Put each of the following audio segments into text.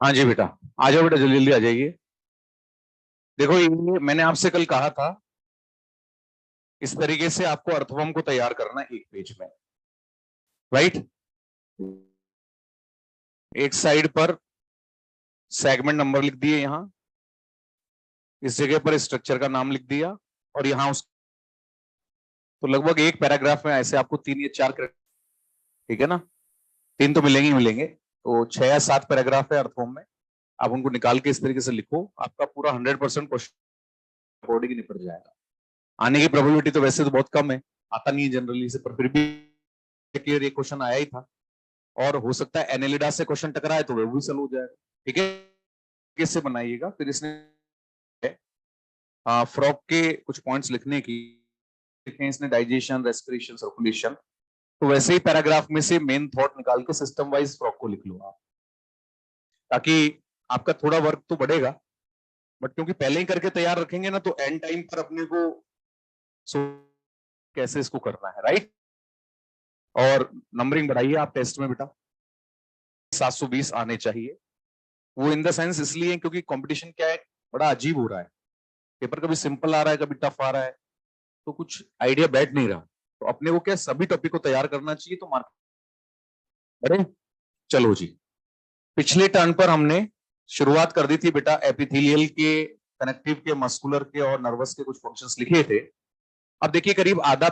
हाँ जी बेटा, आ जाओ बेटा, जल्दी जल्दी आ जाइए। देखो, ये मैंने आपसे कल कहा था, इस तरीके से आपको अर्थवम को तैयार करना है एक पेज में। राइट। एक साइड पर सेगमेंट नंबर लिख दिए, यहां इस जगह पर स्ट्रक्चर का नाम लिख दिया, और यहां उस तो लगभग एक पैराग्राफ में ऐसे आपको 3 या 4 ठीक है ना, 3 तो मिलेंगे ही मिलेंगे, तो 6 या 7 पैराग्राफ है अर्थवम में। आप उनको निकाल के इस तरीके से लिखो, आपका पूरा 100% क्वेश्चन अकॉर्डिंग निपट जाएगा। आने की प्रोबेबिलिटी तो वैसे तो बहुत कम है, आता नहीं है जनरली से, पर फिर भी क्लियर ये क्वेश्चन आया ही था, और हो सकता है एनेलिडा से क्वेश्चन टकराए तो वो भी सॉल्व हो जाएगा। ठीक है, कैसे बनाइएगा फिर इसने फ्रॉग के कुछ पॉइंट्स लिखने की लिखे इसने, डाइजेशन, रेस्पिरेशन, सर्कुलेशन। तो वैसे ही पैराग्राफ में से मेन थॉट निकाल के सिस्टम वाइज फ्रॉग को लिख लो आप, ताकि आपका थोड़ा वर्क तो बढ़ेगा, बट क्योंकि पहले ही करके तैयार रखेंगे ना, तो एंड टाइम पर अपने को कैसे इसको करना है। राइट। और नंबरिंग बढ़ाइए आप टेस्ट में बेटा, 720 आने चाहिए। वो इन द सेंस इसलिए क्योंकि कंपटीशन क्या है, बड़ा अजीब हो रहा है। पेपर कभी सिंपल आ रहा है, कभी टफ आ रहा है, तो कुछ आइडिया बैठ नहीं रहा। तो अपने को क्या सभी टॉपिक को तैयार करना चाहिए, तो मार्क बढ़े। चलो जी, पिछले टर्न पर हमने शुरुआत कर दी थी बेटा, एपिथेलियल के, कनेक्टिव के, मस्कुलर के और नर्वस के कुछ फंक्शंस लिखे थे। अब देखिए करीब आधा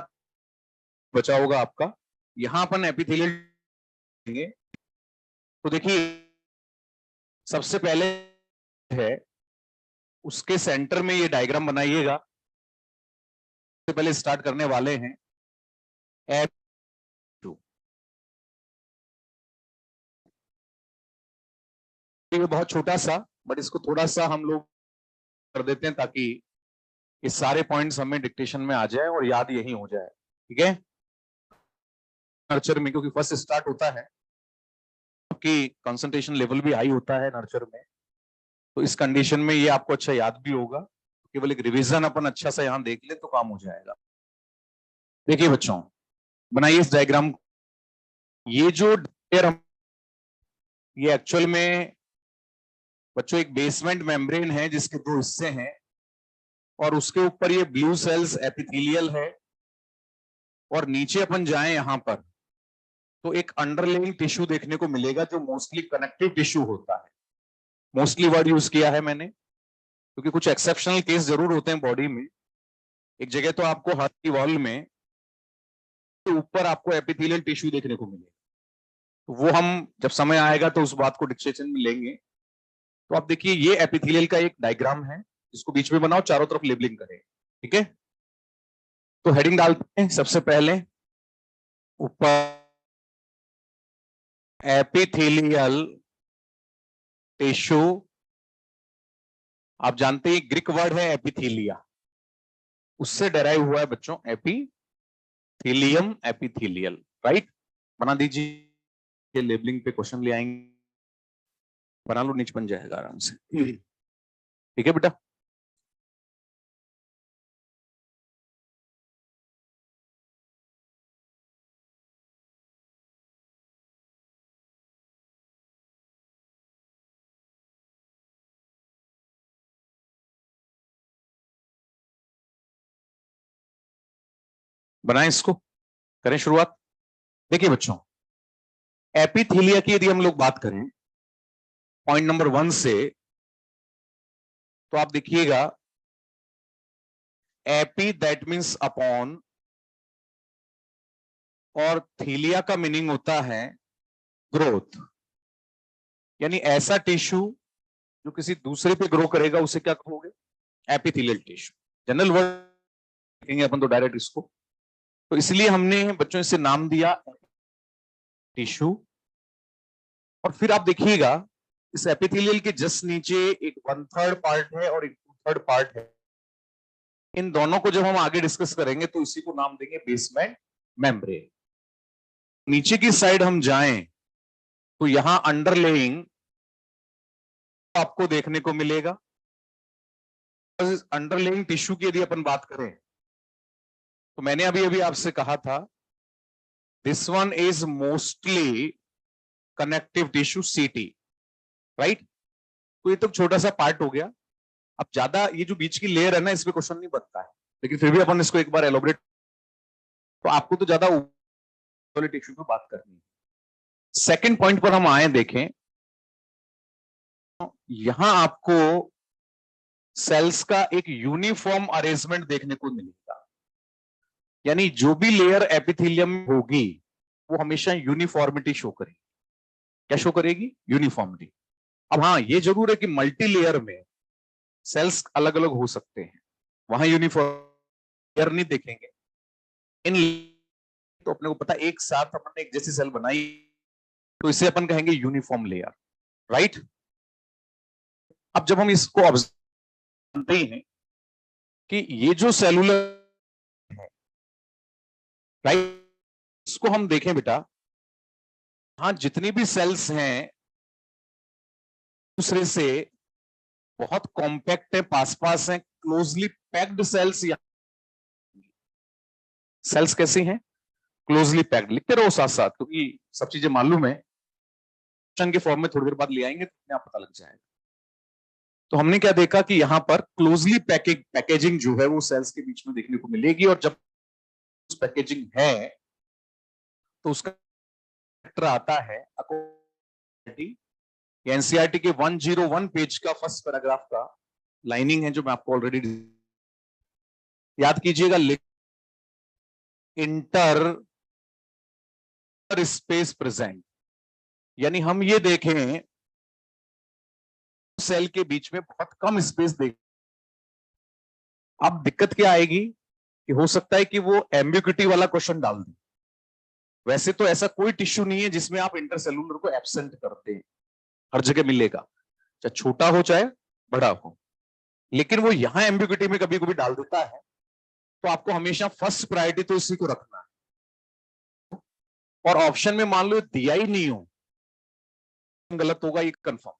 बचा होगा आपका, यहां अपन एपिथेलियल देंगे। तो देखिए सबसे पहले है, उसके सेंटर में ये डायग्राम बनाइएगा। सबसे पहले स्टार्ट करने वाले हैं F2। ये बहुत छोटा सा, बट इसको थोड़ा सा हम लोग कर देते हैं ताकि ये सारे पॉइंट्स हमें डिक्टेशन में आ जाए और याद यही हो जाए। ठीक है, नर्चर में क्योंकि फर्स्ट स्टार्ट होता है, कि कंसंट्रेशन लेवल भी हाई होता है नर्चर में, तो इस कंडीशन में ये आपको अच्छा याद भी होगा। केवल एक रिवीजन अपन अच्छा सा यहां देख ले तो काम हो जाएगा। देखिए बच्चों, बनाइए इस डायग्राम। ये जो ये एक्चुअल में बच्चों एक बेसमेंट मेम्ब्रेन है जिसके 2 हिस्से हैं, और उसके ऊपर ये ब्लू सेल्स एपिथेलियल है, और नीचे अपन जाएं यहां पर तो एक अंडरलेइंग टिश्यू देखने को मिलेगा जो मोस्टली कनेक्टिव टिश्यू होता है। मोस्टली वर्ड यूज किया है मैंने क्योंकि कुछ एक्सेप्शनल केस जरूर होते हैं बॉडी में। एक जगह तो आपको हार्ट की वॉल में तो ऊपर आपको एपिथेलियल टिश्यू देखने को मिलेगा, तो वो हम जब समय आएगा तो उस बात को डिस्कशन में लेंगे। तो आप देखिए ये एपिथेलियल का एक डायग्राम है, जिसको बीच में बनाओ, चारों तरफ लेबलिंग करें। ठीक है, तो हेडिंग डालते हैं सबसे पहले ऊपर, एपिथेलियल टिश्यू। आप जानते हैं ग्रीक वर्ड है एपिथेलिया, उससे डराइव हुआ है बच्चों एपिथेलियम, एपिथेलियल। राइट, बना दीजिए, लेबलिंग पे क्वेश्चन ले आएंगे, बना लो, नीचे बन जाएगा आराम से। ठीक है बेटा, बनाए इसको, करें शुरुआत। देखिए बच्चों, एपिथेलिया की यदि हम लोग बात करें पॉइंट नंबर 1 से, तो आप देखिएगा एपी दैट मींस अपॉन, और थीलिया का मीनिंग होता है ग्रोथ, यानी ऐसा टिश्यू जो किसी दूसरे पे ग्रो करेगा उसे क्या कहोगे, एपिथेलियल टिश्यू। जनरल वर्ड लिखेंगे अपन तो डायरेक्ट इसको, तो इसलिए हमने बच्चों इसे नाम दिया टिश्यू। और फिर आप देखिएगा इस एपिथेलियल के जस्ट नीचे एक 1/3 पार्ट है और एक 2/3 पार्ट है। इन दोनों को जब हम आगे डिस्कस करेंगे तो इसी को नाम देंगे बेसमेंट मेम्ब्रेन। नीचे की साइड हम जाएं तो यहां अंडरलेइंग आपको देखने को मिलेगा। अंडरलेइंग टिश्यू की यदि अपन बात करें तो मैंने अभी अभी आपसे कहा था, this one is mostly connective tissue, सीटी। राइट, तो ये तो छोटा सा पार्ट हो गया। अब ज्यादा ये जो बीच की लेयर है ना, इसमें क्वेश्चन नहीं बनता है, लेकिन फिर भी अपन इसको एक बार एलोबरेट, तो आपको तो ज्यादा टिश्यू पे बात करनी है। सेकंड पॉइंट पर हम आए, देखें यहां आपको सेल्स का एक यूनिफॉर्म अरेंजमेंट देखने को मिलेगा, यानी जो भी लेयर एपिथेलियम होगी वो हमेशा यूनिफॉर्मिटी शो करेगी। क्या शो करेगी? यूनिफॉर्मिटी। अब हाँ, ये जरूर है कि मल्टी लेयर में सेल्स अलग अलग हो सकते हैं, वहां यूनिफॉर्म लेयर नहीं देखेंगे। इन तो अपने को पता, एक साथ अपन ने एक जैसी सेल बनाई तो इसे अपन कहेंगे यूनिफॉर्म लेयर, राइट। अब जब हम इसको ऑब्जर्व करते हैं कि ये जो सेलुलर है, राइट, इसको हम देखें बेटा, हाँ जितनी भी सेल्स हैं दूसरे से बहुत कॉम्पैक्ट है, पास पास है, क्लोजली पैक्ड सेल्स। सेल्स कैसी हैं? Closely packed. लिखते रहो साथ साथ, क्योंकि सब चीजें मालूम है, क्वेश्चन के फॉर्म में थोड़ी देर बाद ले आएंगे तो अपने आप पता लग जाएगा। तो हमने क्या देखा कि यहां पर क्लोजली पैकेजिंग जो है वो सेल्स के बीच में देखने को मिलेगी, और जब पैकेजिंग है तो उसका आता है एनसीईआरटी के 101 पेज का फर्स्ट पैराग्राफ का लाइनिंग है, जो मैं आपको ऑलरेडी याद कीजिएगा। इंटर स्पेस प्रेजेंट, यानी हम ये देखें सेल के बीच में बहुत कम स्पेस देख। अब दिक्कत क्या आएगी कि हो सकता है कि वो एम्बिग्युइटी वाला क्वेश्चन डाल दे। वैसे तो ऐसा कोई टिश्यू नहीं है जिसमें आप इंटरसेलुलर को एब्सेंट करते हैं, हर जगह मिलेगा, चाहे छोटा हो चाहे बड़ा हो। लेकिन वो यहां एम्बिग्युइटी में कभी कभी डाल देता है, तो आपको हमेशा फर्स्ट प्रायोरिटी तो इसी को रखना है। और ऑप्शन में मान लो दिया ही नहीं हो, गलत होगा ये कंफर्म,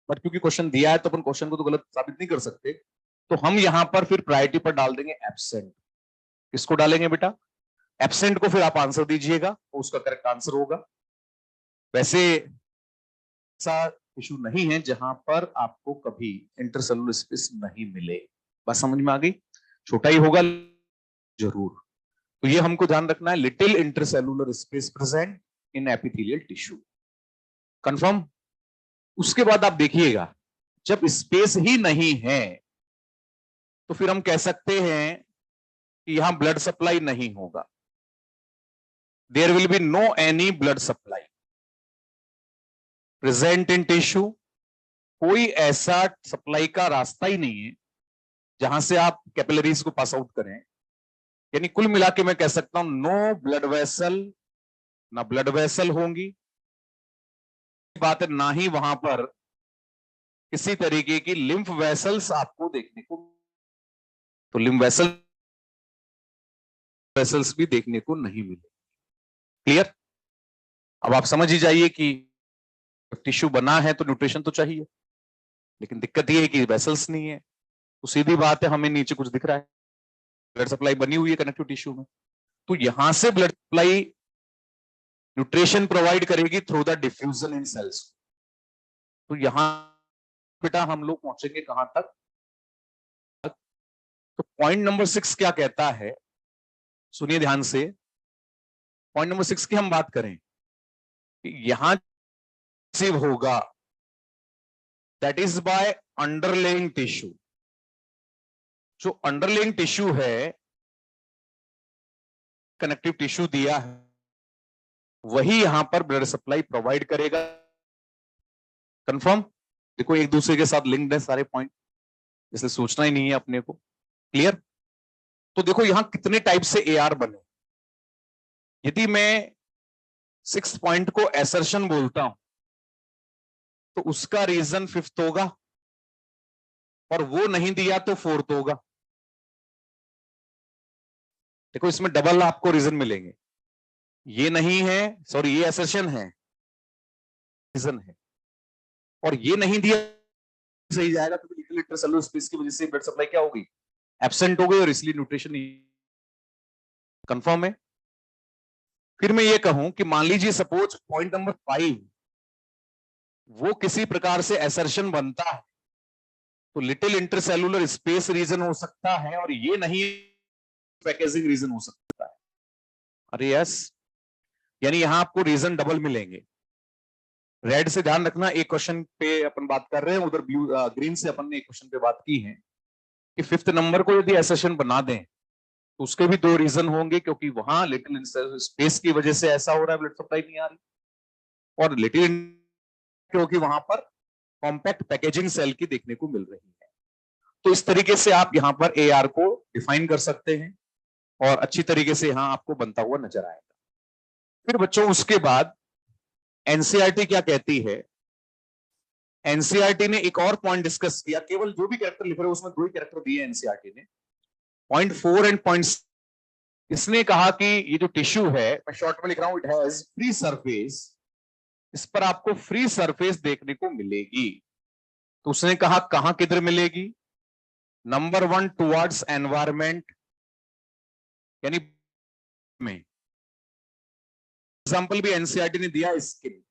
बट क्योंकि क्वेश्चन दिया है तो अपन क्वेश्चन को तो गलत साबित नहीं कर सकते, तो हम यहां पर फिर प्रायोरिटी पर डाल देंगे एब्सेंट। किसको डालेंगे बेटा? एब्सेंट को। फिर आप आंसर दीजिएगा, तो उसका करेक्ट आंसर होगा। वैसे ऐसा इशू नहीं है जहां पर आपको कभी इंटरसेलुलर स्पेस नहीं मिले। बात समझ में आ गई? छोटा ही होगा जरूर, तो ये हमको ध्यान रखना है, little intercellular space present in epithelial tissue. Confirm? उसके बाद आप देखिएगा, जब स्पेस ही नहीं है तो फिर हम कह सकते हैं कि यहां ब्लड सप्लाई नहीं होगा। There will be no any blood supply present in tissue. कोई ऐसा सप्लाई का रास्ता ही नहीं है जहां से आप कैपिलरीज को पास आउट करें। यानी कुल मिला के मैं कह सकता हूं, नो ब्लड वेसल, ना ब्लड वेसल होंगी, बात है, ना ही वहां पर किसी तरीके की लिम्फ वेसल्स आपको देखने को, तो लिम्फ वेसल्स भी देखने को नहीं मिले। क्लियर? अब आप समझ ही जाइए कि टिश्यू बना है तो न्यूट्रिशन तो चाहिए, लेकिन दिक्कत यह है कि वेसल्स नहीं है, तो सीधी बात है हमें नीचे कुछ दिख रहा है, ब्लड सप्लाई बनी हुई है कनेक्टिव टिश्यू में, तो यहां से ब्लड सप्लाई न्यूट्रिशन प्रोवाइड करेगी through the diffusion in cells. तो यहां बेटा हम लोग पहुंचेंगे कहां तक? तो पॉइंट नंबर 6 क्या कहता है, सुनिए ध्यान से। पॉइंट नंबर 6 की हम बात करें कि यहां होगा, that is by underlying tissue. जो अंडरलेइंग टिश्यू है, कनेक्टिव टिश्यू दिया है, वही यहां पर ब्लड सप्लाई प्रोवाइड करेगा। कंफर्म? देखो एक दूसरे के साथ लिंक्ड है सारे पॉइंट, इसलिए सोचना ही नहीं है अपने को। क्लियर? तो देखो यहां कितने टाइप से एआर बने। यदि मैं 6 पॉइंट को एसर्शन बोलता हूं तो उसका रीजन 5th होगा, और वो नहीं दिया तो 4th होगा। देखो इसमें डबल आपको रीजन मिलेंगे, ये नहीं है, सॉरी ये एसर्शन है, रीजन है, और ये नहीं दिया सही जाएगा, तो लिटिल इंटरसेलुलर स्पेस की वजह से ब्लड सप्लाई क्या होगी? एब्सेंट हो गई, और इसलिए न्यूट्रिशन। कंफर्म है? फिर मैं ये कहूं कि मान लीजिए सपोज पॉइंट नंबर 5 वो किसी प्रकार से एसर्शन बनता है तो लिटिल इंटरसेलुलर स्पेस रीजन हो सकता है, और ये नहीं पैकेजिंग रीजन हो सकता है। अरे यस, यानी यहां आपको रीजन डबल मिलेंगे। रेड से ध्यान रखना, एक क्वेश्चन पे अपन बात कर रहे हैं, उधर ब्लू ग्रीन से अपन ने एक क्वेश्चन पे बात की है कि फिफ्थ नंबर को यदि एसेशन बना दें तो उसके भी दो रीजन होंगे, क्योंकि वहां लिटिल स्पेस की वजह से ऐसा हो रहा है, ब्लड सप्लाई नहीं आ रही, और लिटिल क्योंकि वहां पर कॉम्पैक्ट पैकेजिंग सेल की देखने को मिल रही है। तो इस तरीके से आप यहां पर AR को डिफाइन कर सकते हैं और अच्छी तरीके से यहां आपको बनता हुआ नजर आएगा। फिर बच्चों उसके बाद एनसीईआरटी क्या कहती है? एनसीईआरटी ने एक और पॉइंट डिस्कस किया, केवल जो भी कैरेक्टर लिख रहे हो उसमें दो ही कैरेक्टर दिए एनसीईआरटी ने, पॉइंट 4 एंड पॉइंट। इसने कहा कि ये जो टिश्यू है, मैं शॉर्ट में लिख रहा हूं, इट हैज फ्री सरफेस, इस पर आपको फ्री सरफेस देखने को मिलेगी। तो उसने कहा कहां किधर मिलेगी? नंबर 1 टुवर्ड्स एनवायरमेंट, यानी में एग्जाम्पल भी एनसीईआरटी ने दिया, स्किन,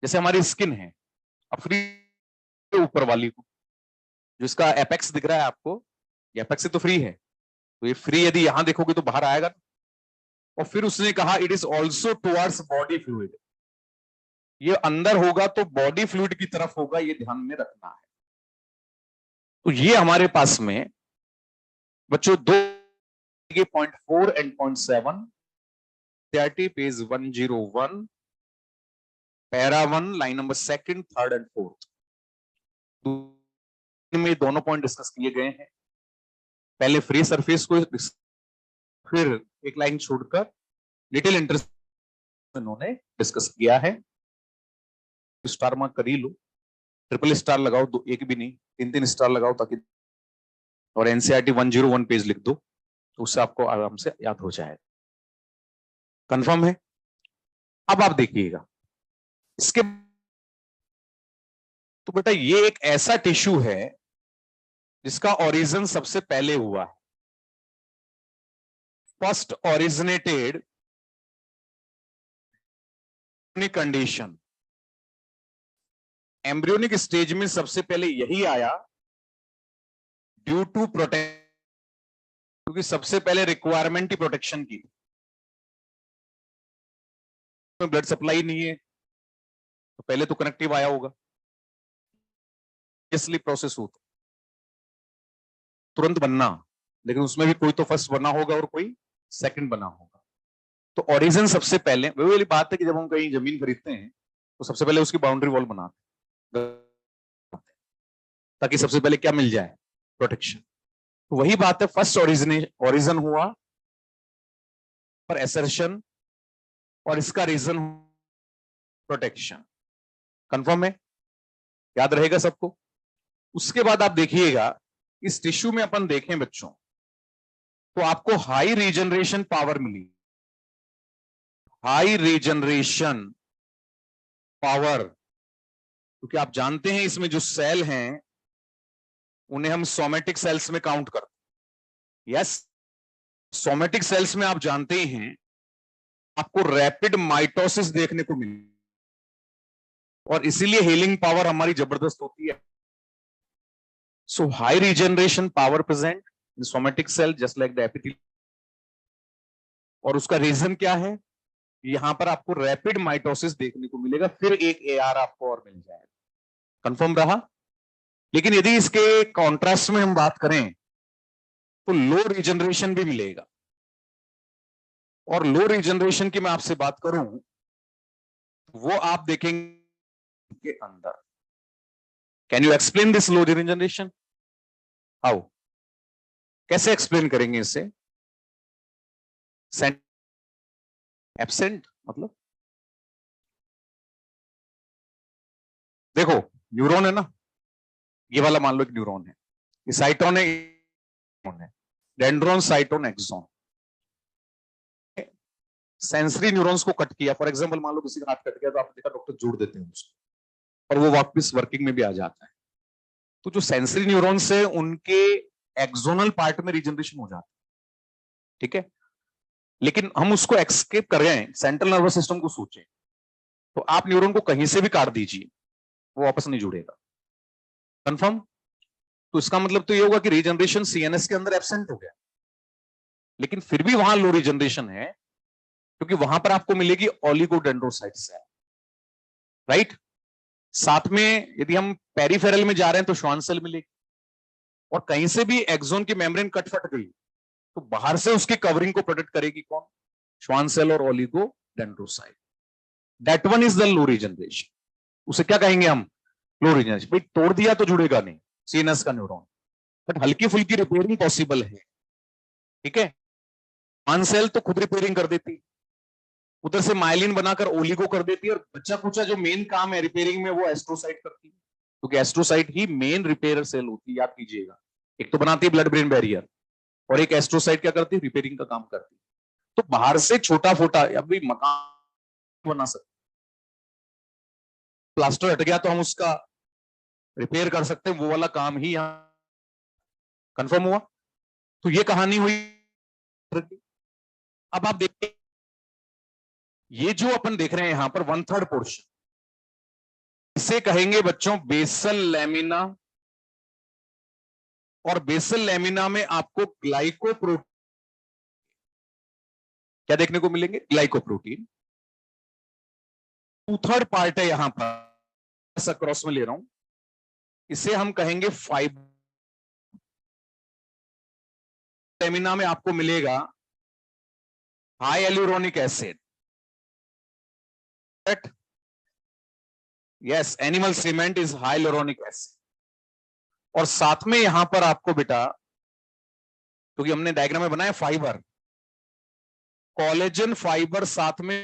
जैसे हमारी स्किन है, अब फ्री ऊपर वाली को, जो इसका एपेक्स दिख रहा है आपको, ये एपेक्स से तो फ्री है, तो ये फ्री यदि यहां देखोगे तो बाहर आएगा। और फिर उसने कहा it is also towards body fluid, ये अंदर होगा तो बॉडी फ्लूइड की तरफ होगा, ये ध्यान में रखना है। तो ये हमारे पास में बच्चों दो, point 4 and point 7, page 101, para 1, line number 2, 3 and 4 में दोनों पॉइंट डिस्कस किए गए हैं। पहले फ्री सरफेस को, फिर एक लाइन छोड़कर लिटिल इंटरसेक्शन उन्होंने डिस्कस किया है। स्टार मार्क कर ही लो, ट्रिपल स्टार लगाओ, दो एक भी नहीं, 3-3 स्टार लगाओ, ताकि और एनसीईआरटी 101 पेज लिख दो, तो उससे आपको आराम से याद हो जाएगा। कंफर्म है? अब आप देखिएगा इसके, तो बेटा ये एक ऐसा टिश्यू है जिसका ओरिजिन सबसे पहले हुआ है, first originated condition, embryonic stage में सबसे पहले यही आया ड्यू टू प्रोटेक्ट, क्योंकि सबसे पहले रिक्वायरमेंट ही प्रोटेक्शन की, ब्लड सप्लाई नहीं है तो पहले तो कनेक्टिव आया होगा, इसलिए प्रोसेस होता तुरंत बनना, लेकिन उसमें भी कोई तो फर्स्ट बना होगा और कोई सेकंड बना होगा। तो ओरिजिन सबसे पहले, वही वाली बात है कि जब हम कहीं जमीन खरीदते हैं तो सबसे पहले उसकी बाउंड्री वॉल बनाते हैं ताकि सबसे पहले क्या मिल जाए? प्रोटेक्शन। तो वही बात है, फर्स्ट ओरिजिन हुआ पर एसर्शन, और इसका रीजन प्रोटेक्शन। कंफर्म है? याद रहेगा सबको? उसके बाद आप देखिएगा इस टिश्यू में अपन देखें बच्चों, तो आपको हाई रीजनरेशन पावर मिली, हाई रीजनरेशन पावर, क्योंकि आप जानते हैं इसमें जो सेल हैं उन्हें हम सोमेटिक सेल्स में काउंट करते हैं। यस, सोमेटिक सेल्स में आप जानते ही हैं आपको रैपिड माइटोसिस देखने को मिली, और इसीलिए हीलिंग पावर हमारी जबरदस्त होती है। So high regeneration power present in somatic cell just like the epithelium, और उसका रीजन क्या है? यहां पर आपको रैपिड माइटोसिस देखने को मिलेगा, फिर एक AR आपको और मिल जाएगा। कंफर्म रहा? लेकिन यदि इसके कॉन्ट्रास्ट में हम बात करें तो लो रीजनरेशन भी मिलेगा, और लो रीजनरेशन की मैं आपसे बात करूं वो आप देखेंगे के अंदर। Can you explain this low regeneration? How? कैसे एक्सप्लेन करेंगे इसे? एब्सेंट मतलब देखो, न्यूरॉन है ना, ये वाला मान लो एक न्यूरॉन है, ये साइटोन है, dendron, cyton, axon. Sensory neurons को कट किया, फॉर एग्जांपल मान लो किसी का हाथ कट गया तो आपने देखा डॉक्टर जोड़ देते हैं उसको, और वो वापस वर्किंग में भी आ जाता है। तो जो सेंसरी न्यूरॉन्स है उनके एक्सोनल पार्ट में रीजनरेशन हो जाता है, ठीक है, लेकिन हम उसको एक्सकेप कर रहे हैं, सेंट्रल नर्वस सिस्टम को सोचें, तो आप न्यूरॉन को कहीं से भी काट दीजिए, वो वापस नहीं जुड़ेगा। कंफर्म? तो इसका मतलब तो ये होगा कि रीजनरेशन सीएनएस के अंदर एब्सेंट हो गया, लेकिन फिर भी वहां लो रीजनरेशन है क्योंकि वहां पर आपको मिलेगी ओलिगोडेंड्रोसाइट्स है, राइट। साथ में यदि हम पेरिफेरल में जा रहे हैं तो श्वान सेल मिलेगी, और कहीं से भी एक्सोन की मेम्ब्रेन कट फट गई तो बाहर से उसकी कवरिंग को प्रोटेक्ट करेगी कौन? श्वान सेल और oligodendrocyte. That one is the low regeneration. उसे क्या कहेंगे हम? लो रीजनरेशन। भाई तोड़ दिया तो जुड़ेगा नहीं सीएनएस का न्यूरॉन, बट हल्की फुल्की रिपेयरिंग पॉसिबल है, ठीक है। श्वान सेल तो खुद रिपेयरिंग कर देती, उधर से माइलिन बनाकर ओलिगो कर देती है, और बच्चा कुचा जो मेन काम है रिपेयरिंग में वो एस्ट्रोसाइट करती है, क्योंकि एस्ट्रोसाइट ही मेन रिपेयर सेल होती है, याद कीजिएगा। एक तो बनाती है ब्लड ब्रेन बैरियर, और एक एस्ट्रोसाइट क्या करती है? रिपेयरिंग का काम करती है। तो बाहर से छोटा फोटा अभी मकान बना सकते, प्लास्टर हट गया तो हम उसका रिपेयर कर सकते हैं, वो वाला काम ही यहां कंफर्म हुआ। तो ये कहानी हुई। अब आप देखिए, ये जो अपन देख रहे हैं यहां पर 1/3 पोर्शन, इसे कहेंगे बच्चों बेसल लैमिना, और बेसल लैमिना में आपको ग्लाइकोप्रोटीन क्या देखने को मिलेंगे? ग्लाइकोप्रोटीन। 2/3 पार्ट है यहां पर, क्रॉस में ले रहा हूं, इसे हम कहेंगे फाइबर। लैमिना में आपको मिलेगा high hyaluronic acid, yes, animal cement is high hyaluronic acid. और साथ में यहां पर आपको बेटा, क्योंकि हमने डायग्राम में बनाया फाइबर, कोलेजन फाइबर, साथ में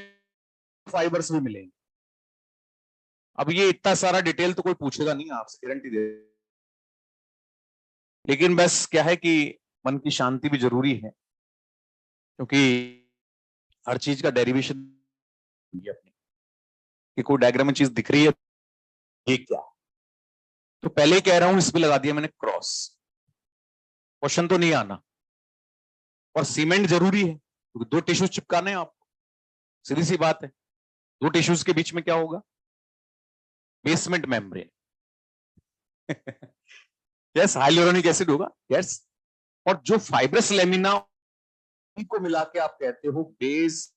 फाइबर्स भी मिलेंगे। अब ये इतना सारा डिटेल तो कोई पूछेगा नहीं आपसे, गारंटी दे, लेकिन बस क्या है कि मन की शांति भी जरूरी है, क्योंकि हर चीज का डेरिवेशन अपनी, कि कोई डायग्राम में चीज दिख रही है ये क्या, तो पहले कह रहा हूं इस पे लगा दिया मैंने क्रॉस, क्वेश्चन तो नहीं आना। और सीमेंट जरूरी है क्योंकि दो टिश्यूज चिपकाने हैं आपको, सीधी सी बात है। दो टिश्यूज के बीच में क्या होगा? Basement membrane. Yes, hyaluronic acid होगा, यस। और जो फाइब्रस लेमिना को मिला के आप कहते हो बेस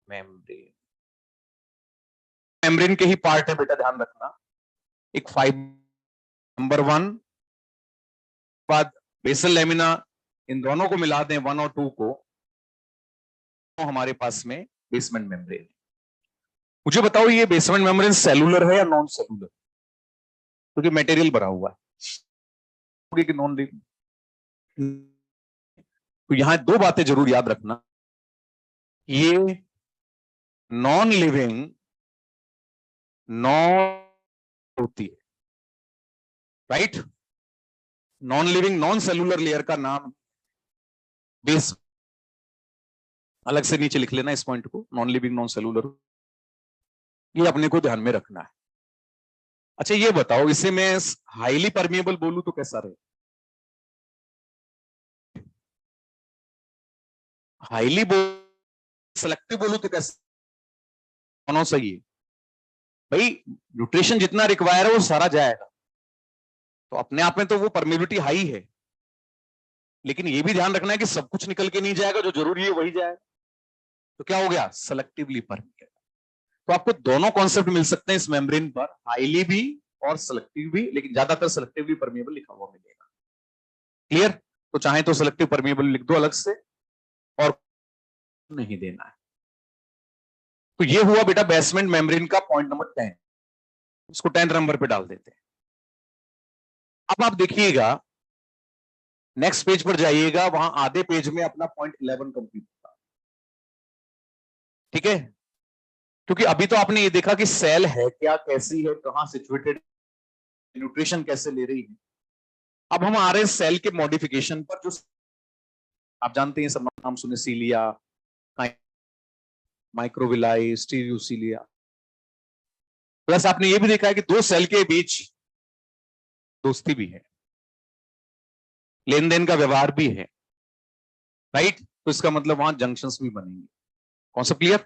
मेम्ब्रेन। मेम्ब्रेन के ही पार्ट है बेटा, ध्यान रखना। एक नंबर 1 बाद बेसल लेमिना, इन दोनों को मिला दें 1 और 2 को, तो हमारे पास में बेसमेंट मेम्ब्रेन। मुझे बताओ ये बेसमेंट मेम्ब्रेन सेलुलर है या नॉन सेलुलर? क्योंकि मटेरियल भरा हुआ है कि नॉन लिविंग। तो यहां दो बातें जरूर याद रखना, ये नॉन लिविंग नॉन होती है, right. Non living non cellular layer का नाम बेस, अलग से नीचे लिख लेना इस पॉइंट को, नॉन लिविंग नॉन सेलुलर, ये अपने को ध्यान में रखना है। अच्छा ये बताओ, इसे मैं हाईली परमिएबल बोलूं तो कैसा रहे? हाईली सेलेक्टिव बोलूं तो कैसा? दोनों सही है भाई, न्यूट्रिशन जितना रिक्वायर है वो सारा जाएगा, तो अपने आप में तो वो परमिबिलिटी हाई है, लेकिन ये भी ध्यान रखना है कि सब कुछ निकल के नहीं जाएगा, जो जरूरी है वही जाएगा। तो क्या हो गया? Selectively permeable. तो आपको दोनों कॉन्सेप्ट मिल सकते हैं इस मेम्ब्रेन पर, हाईली भी और सेलेक्टिव भी, लेकिन ज्यादातर सेलेक्टिवली परमिएबल लिखा हुआ मिलेगा। क्लियर? तो चाहे तो सेलेक्टिव परमिएबल लिख दो अलग से, और नहीं देना है। तो ये हुआ बेटा बेसमेंट मेम्ब्रेन का पॉइंट नंबर 10, इसको 10 नंबर पे डाल देते हैं। अब आप देखिएगा नेक्स्ट पेज पर जाइएगा, वहां आधे पेज में अपना पॉइंट 11 कंप्लीट होगा, ठीक है। क्योंकि अभी तो आपने ये देखा कि सेल है क्या, कैसी है, कहां सिचुएटेड, न्यूट्रिशन कैसे ले रही है। अब हम आ रहे हैं सेल के मॉडिफिकेशन पर, जो आप जानते हैं, सब नाम सुने, सीलिया, माइक्रोविलाई, स्टीरियोसीलिया। प्लस आपने ये भी देखा है कि दो सेल के बीच दोस्ती भी है, लेन देन का व्यवहार भी है, राइट। तो इसका मतलब वहां जंक्शंस भी बनेंगे। Concept clear?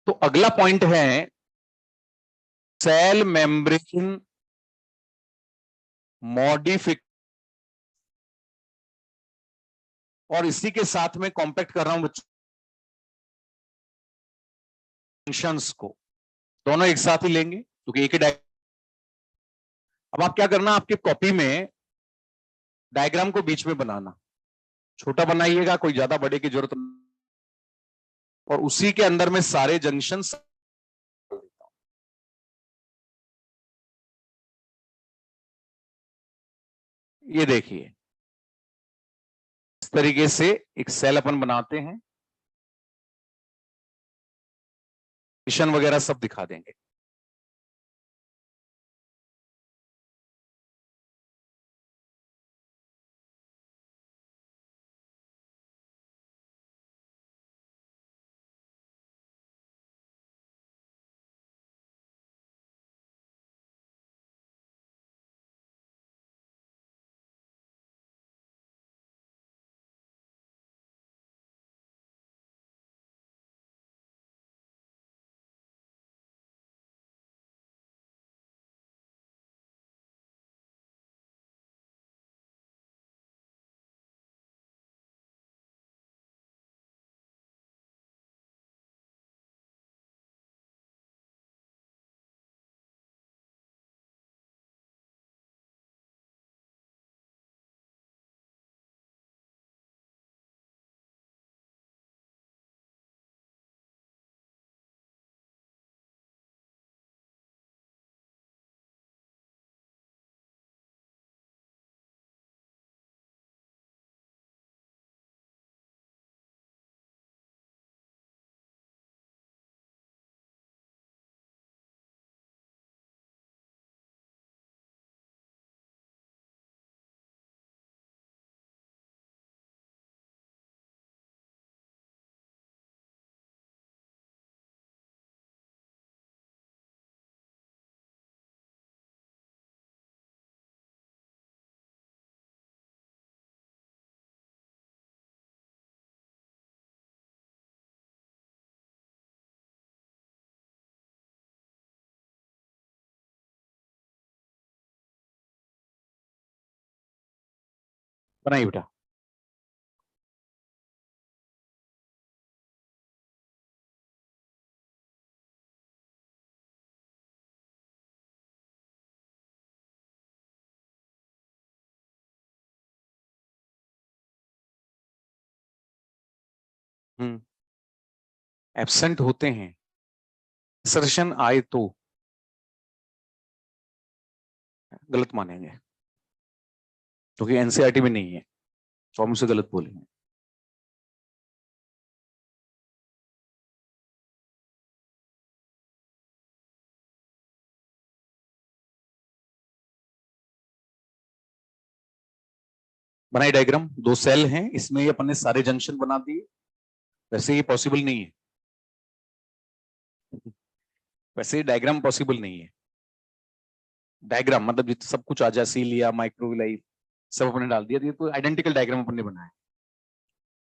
तो अगला पॉइंट है सेल मेम्ब्रेन मॉडिफिक और इसी के साथ में कॉम्पैक्ट कर रहा हूं फंक्शंस को, दोनों एक साथ ही लेंगे क्योंकि एक ही अब आप क्या करना, आपकी कॉपी में डायग्राम को बीच में बनाना, छोटा बनाइएगा, कोई ज्यादा बड़े की जरूरत नहीं, और उसी के अंदर में सारे जंक्शन ये देखिए इस तरीके से एक सेल अपन बनाते हैं, मिशन वगैरह सब दिखा देंगे। बनाइए बेटा। एब्सेंट होते हैं, असर्शन आए तो गलत मानेंगे क्योंकि एनसीईआरटी में नहीं है, तो हम उसे गलत बोलेंगे। बनाई डायग्राम, दो सेल हैं, इसमें अपन ने सारे जंक्शन बना दिए, वैसे ये पॉसिबल नहीं है, वैसे डायग्राम पॉसिबल नहीं है। डायग्राम मतलब सब कुछ आ जाए, सीलिया माइक्रोविलाई सब अपने डाल दिया, तो आइडेंटिकल डायग्राम अपने बनाया।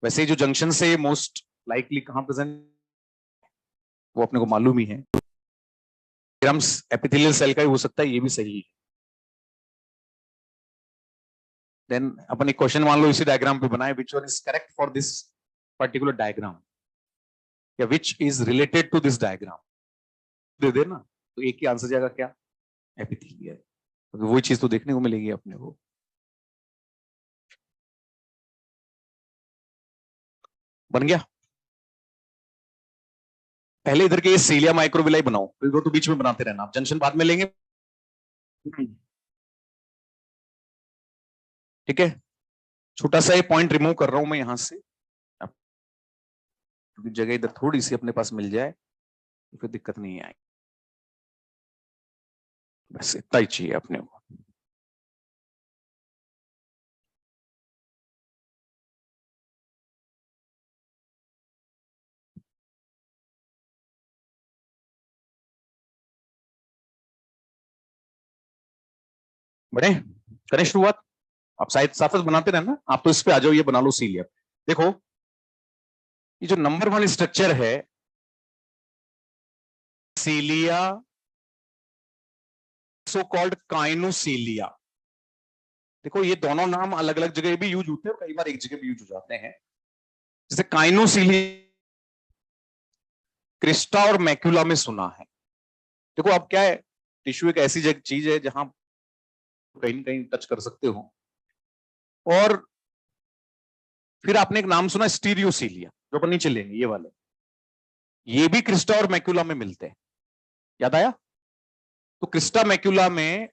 वैसे जो जंक्शन से मोस्ट लाइकली कहां प्रेजेंट वो अपने को मालूम ही है, डायग्राम्स एपिथेलियल सेल का ही हो सकता है, ये भी सही है। देन अपन एक क्वेश्चन मान लो इसी डायग्राम पे बनाए, which one is correct for this particular diagram या which is related to this diagram, दे देना तो एक ही आंसर जाएगा, क्या? एपिथेलियल। तो वही चीज तो देखने को मिलेगी अपने को। बन गया। पहले इधर के ये सीलिया माइक्रोविलाई बनाओ, फिर तो बीच में बनाते रहना, आप जंक्शन बाद में लेंगे। ठीक है, छोटा सा ये पॉइंट रिमूव कर रहा हूं मैं यहां से, क्योंकि जगह इधर थोड़ी सी अपने पास मिल जाए तो फिर दिक्कत नहीं आएगी। बस इतना ही चाहिए अपने को। बड़े करें शुरुआत, आप शायद साथ साथ बनाते रहना, आप तो इस पे आ जाओ, ये बना लो सीलिया। देखो ये जो नंबर वन स्ट्रक्चर है सीलिया ऑल्सो कॉल्ड काइनोसीलिया। देखो ये दोनों नाम अलग अलग जगह भी यूज होते हैं और कई बार एक जगह भी यूज हो जाते हैं। जैसे काइनोसीलिया क्रिस्टा और मैक्यूला में सुना है। देखो अब क्या है, टिश्यू एक ऐसी चीज है जहां कहीं कहीं टच कर सकते हो। और फिर आपने एक नाम सुना स्टीरियोसीलिया, जो अपन नीचे लेंगे ये वाले, ये भी क्रिस्टा और मैक्यूला में मिलते हैं। याद आया? तो क्रिस्टा मैक्यूला में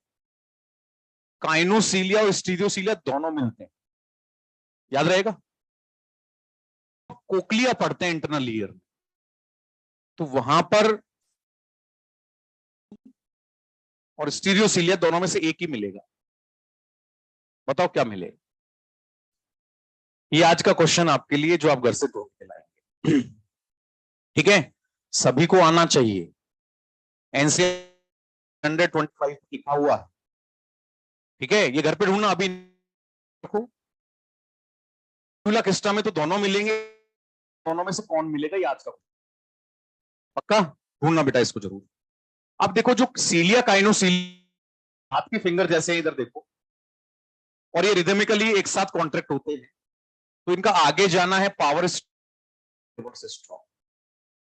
काइनोसीलिया और स्टीरियोसीलिया दोनों मिलते हैं। याद रहेगा? कोक्लिया पढ़ते हैं इंटरनल ईयर में, तो वहां पर और स्टीरियोसीलिया दोनों में से एक ही मिलेगा। बताओ क्या मिलेगा? ये आज का क्वेश्चन आपके लिए, जो आप घर से ढूंढ के लाएंगे। ठीक है, सभी को आना चाहिए। एनसीईआरटी 125 लिखा हुआ है। ठीक है, ये घर पे ढूंढना अभी रखो। क्रिस्टा में तो दोनों मिलेंगे, दोनों में से कौन मिलेगा ये आज का पक्का ढूंढना बेटा इसको जरूर। अब देखो जो सीलिया काइनोसीलिया हाथ के फिंगर जैसे इधर देखो, और ये रिदमिकली एक साथ कॉन्ट्रैक्ट होते हैं, तो इनका आगे जाना है पावर स्ट्रोक,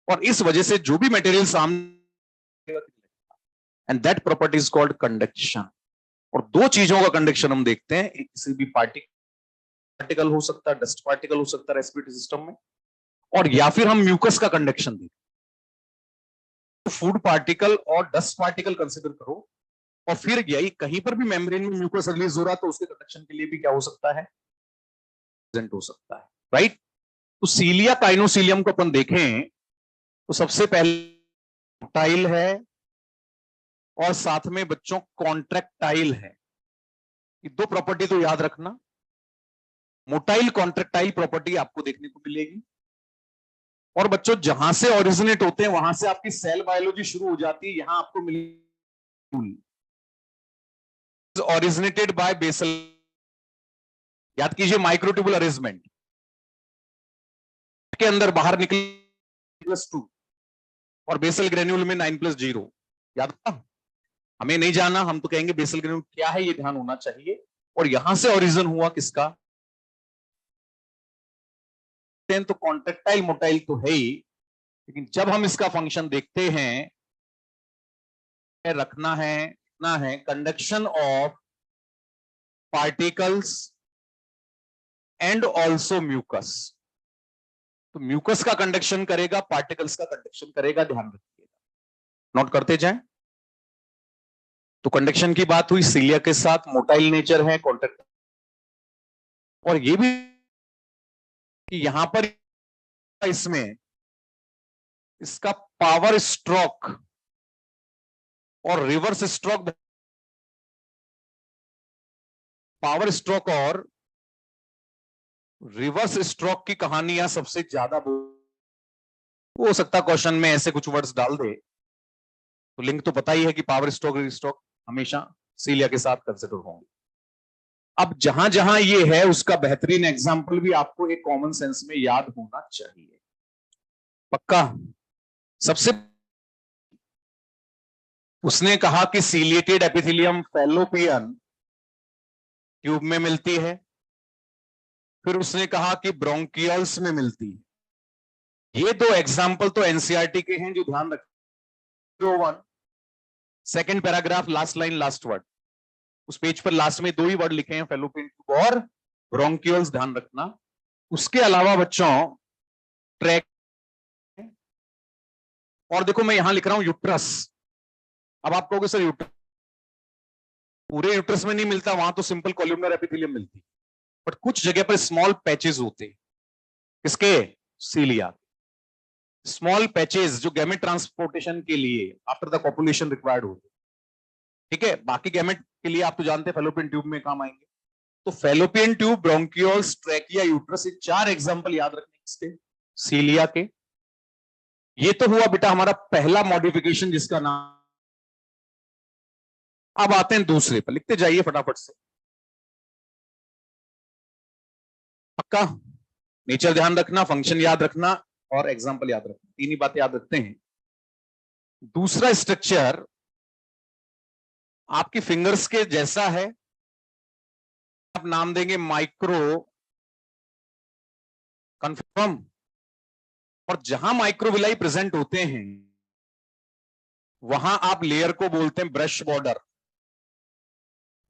और इस वजह से जो भी मटेरियल सामने, and that property is called conduction. और दो चीजों का कंडक्शन हम देखते हैं, एक किसी भी पार्टिकल हो सकता है, डस्ट पार्टिकल हो सकता है रेस्पिरेटरी सिस्टम में, और या फिर हम म्यूकस का कंडक्शन देखते हैं। फूड पार्टिकल और डस्ट पार्टिकल कंसिडर करो, और फिर यही कहीं पर भी मेम्ब्रेन में म्यूकस रिलीज हो रहा है, तो उसके कंडक्शन के लिए भी क्या हो सकता है, प्रेजेंट हो सकता है। राइट? तो सीलिया काइनोसीलियम को अपन देखें तो सबसे पहले मोटाइल है और साथ में बच्चों कॉन्ट्रैक्टाइल है। ये दो प्रॉपर्टी तो याद रखना, मोटाइल कॉन्ट्रैक्टाइल प्रॉपर्टी आपको देखने को मिलेगी। और बच्चों जहां से ओरिजिनेट होते हैं वहां से आपकी सेल बायोलॉजी शुरू हो जाती है, यहां आपको मिलेगी ओरिजिनेटेड बाय बेसल। याद कीजिए माइक्रोट्यूबुल अरेंजमेंट के अंदर बाहर निकले +2 और बेसल ग्रेन्यूल में 9+0। याद था? हमें नहीं जाना, हम तो कहेंगे बेसल ग्रेन्यूल क्या है ये ध्यान होना चाहिए। और यहां से ओरिजिन हुआ किसका, तो कॉन्ट्रैक्टाइल मोटाइल तो है ही, लेकिन जब हम इसका फंक्शन देखते हैं, रखना है conduction of particles and also mucus. तो म्यूकस का कंडक्शन करेगा, पार्टिकल्स का कंडक्शन करेगा, ध्यान रखिएगा, नोट करते जाएं। तो कंडक्शन की बात हुई, सीलिया के साथ मोटाइल नेचर है कॉन्ट्रैक्ट, और ये भी कि यहां पर इसमें इसका पावर स्ट्रोक और रिवर्स स्ट्रोक, पावर स्ट्रोक और रिवर्स स्ट्रोक की कहानियां सबसे ज्यादा हो सकता क्वेश्चन में ऐसे कुछ वर्ड्स डाल दे, तो लिंक तो पता ही है कि पावर स्ट्रोक रिवर्स स्ट्रोक हमेशा सीलिया के साथ कंसिडर होंगे। अब जहां जहां ये है उसका बेहतरीन एग्जांपल भी आपको एक कॉमन सेंस में याद होना चाहिए, पक्का। सबसे उसने कहा कि सीलिएटेड एपिथेलियम फैलोपियन ट्यूब में मिलती है, फिर उसने कहा कि ब्रोंकियल्स में मिलती है। ये दो एग्जांपल तो एनसीईआरटी के हैं, जो ध्यान रखें। Second paragraph last line last word, उस पेज पर लास्ट में दो ही वर्ड लिखे हैं, फैलोपियन ट्यूब और ब्रोंकियल्स, ध्यान रखना। उसके अलावा बच्चों ट्रैक, और देखो मैं यहां लिख रहा हूं यूट्रस। अब आप कहोगे सर यूट्रस पूरे यूट्रस में नहीं मिलता, वहां तो सिंपल कॉल्यूमनर एपिथेलियम मिलती, बट कुछ जगह पर स्मॉल पैचेस होते हैं। किसके? सीलिया। स्मॉल पैचेस जो गैमेट ट्रांसपोर्टेशन के लिए आफ्टर द कॉपुलेशन रिक्वायर्ड होते। ठीक है, बाकी गैमेट के लिए आप तो जानते हैं फैलोपियन ट्यूब में काम आएंगे। तो fallopian tube, bronchioles, trachea, uterus, ये 4 एग्जांपल याद रखने इसके सीलिया के। ये तो हुआ बेटा हमारा पहला मॉडिफिकेशन जिसका नाम। अब आते हैं दूसरे पर, लिखते जाइए फटाफट से, पक्का। नेचर ध्यान रखना, फंक्शन याद रखना और एग्जांपल याद रखना, तीन ही बातें याद रखते हैं। दूसरा स्ट्रक्चर आपकी फिंगर्स के जैसा है, आप नाम देंगे माइक्रो, कंफर्म। और जहां माइक्रोविलाई प्रेजेंट होते हैं वहां आप लेयर को बोलते हैं ब्रश बॉर्डर।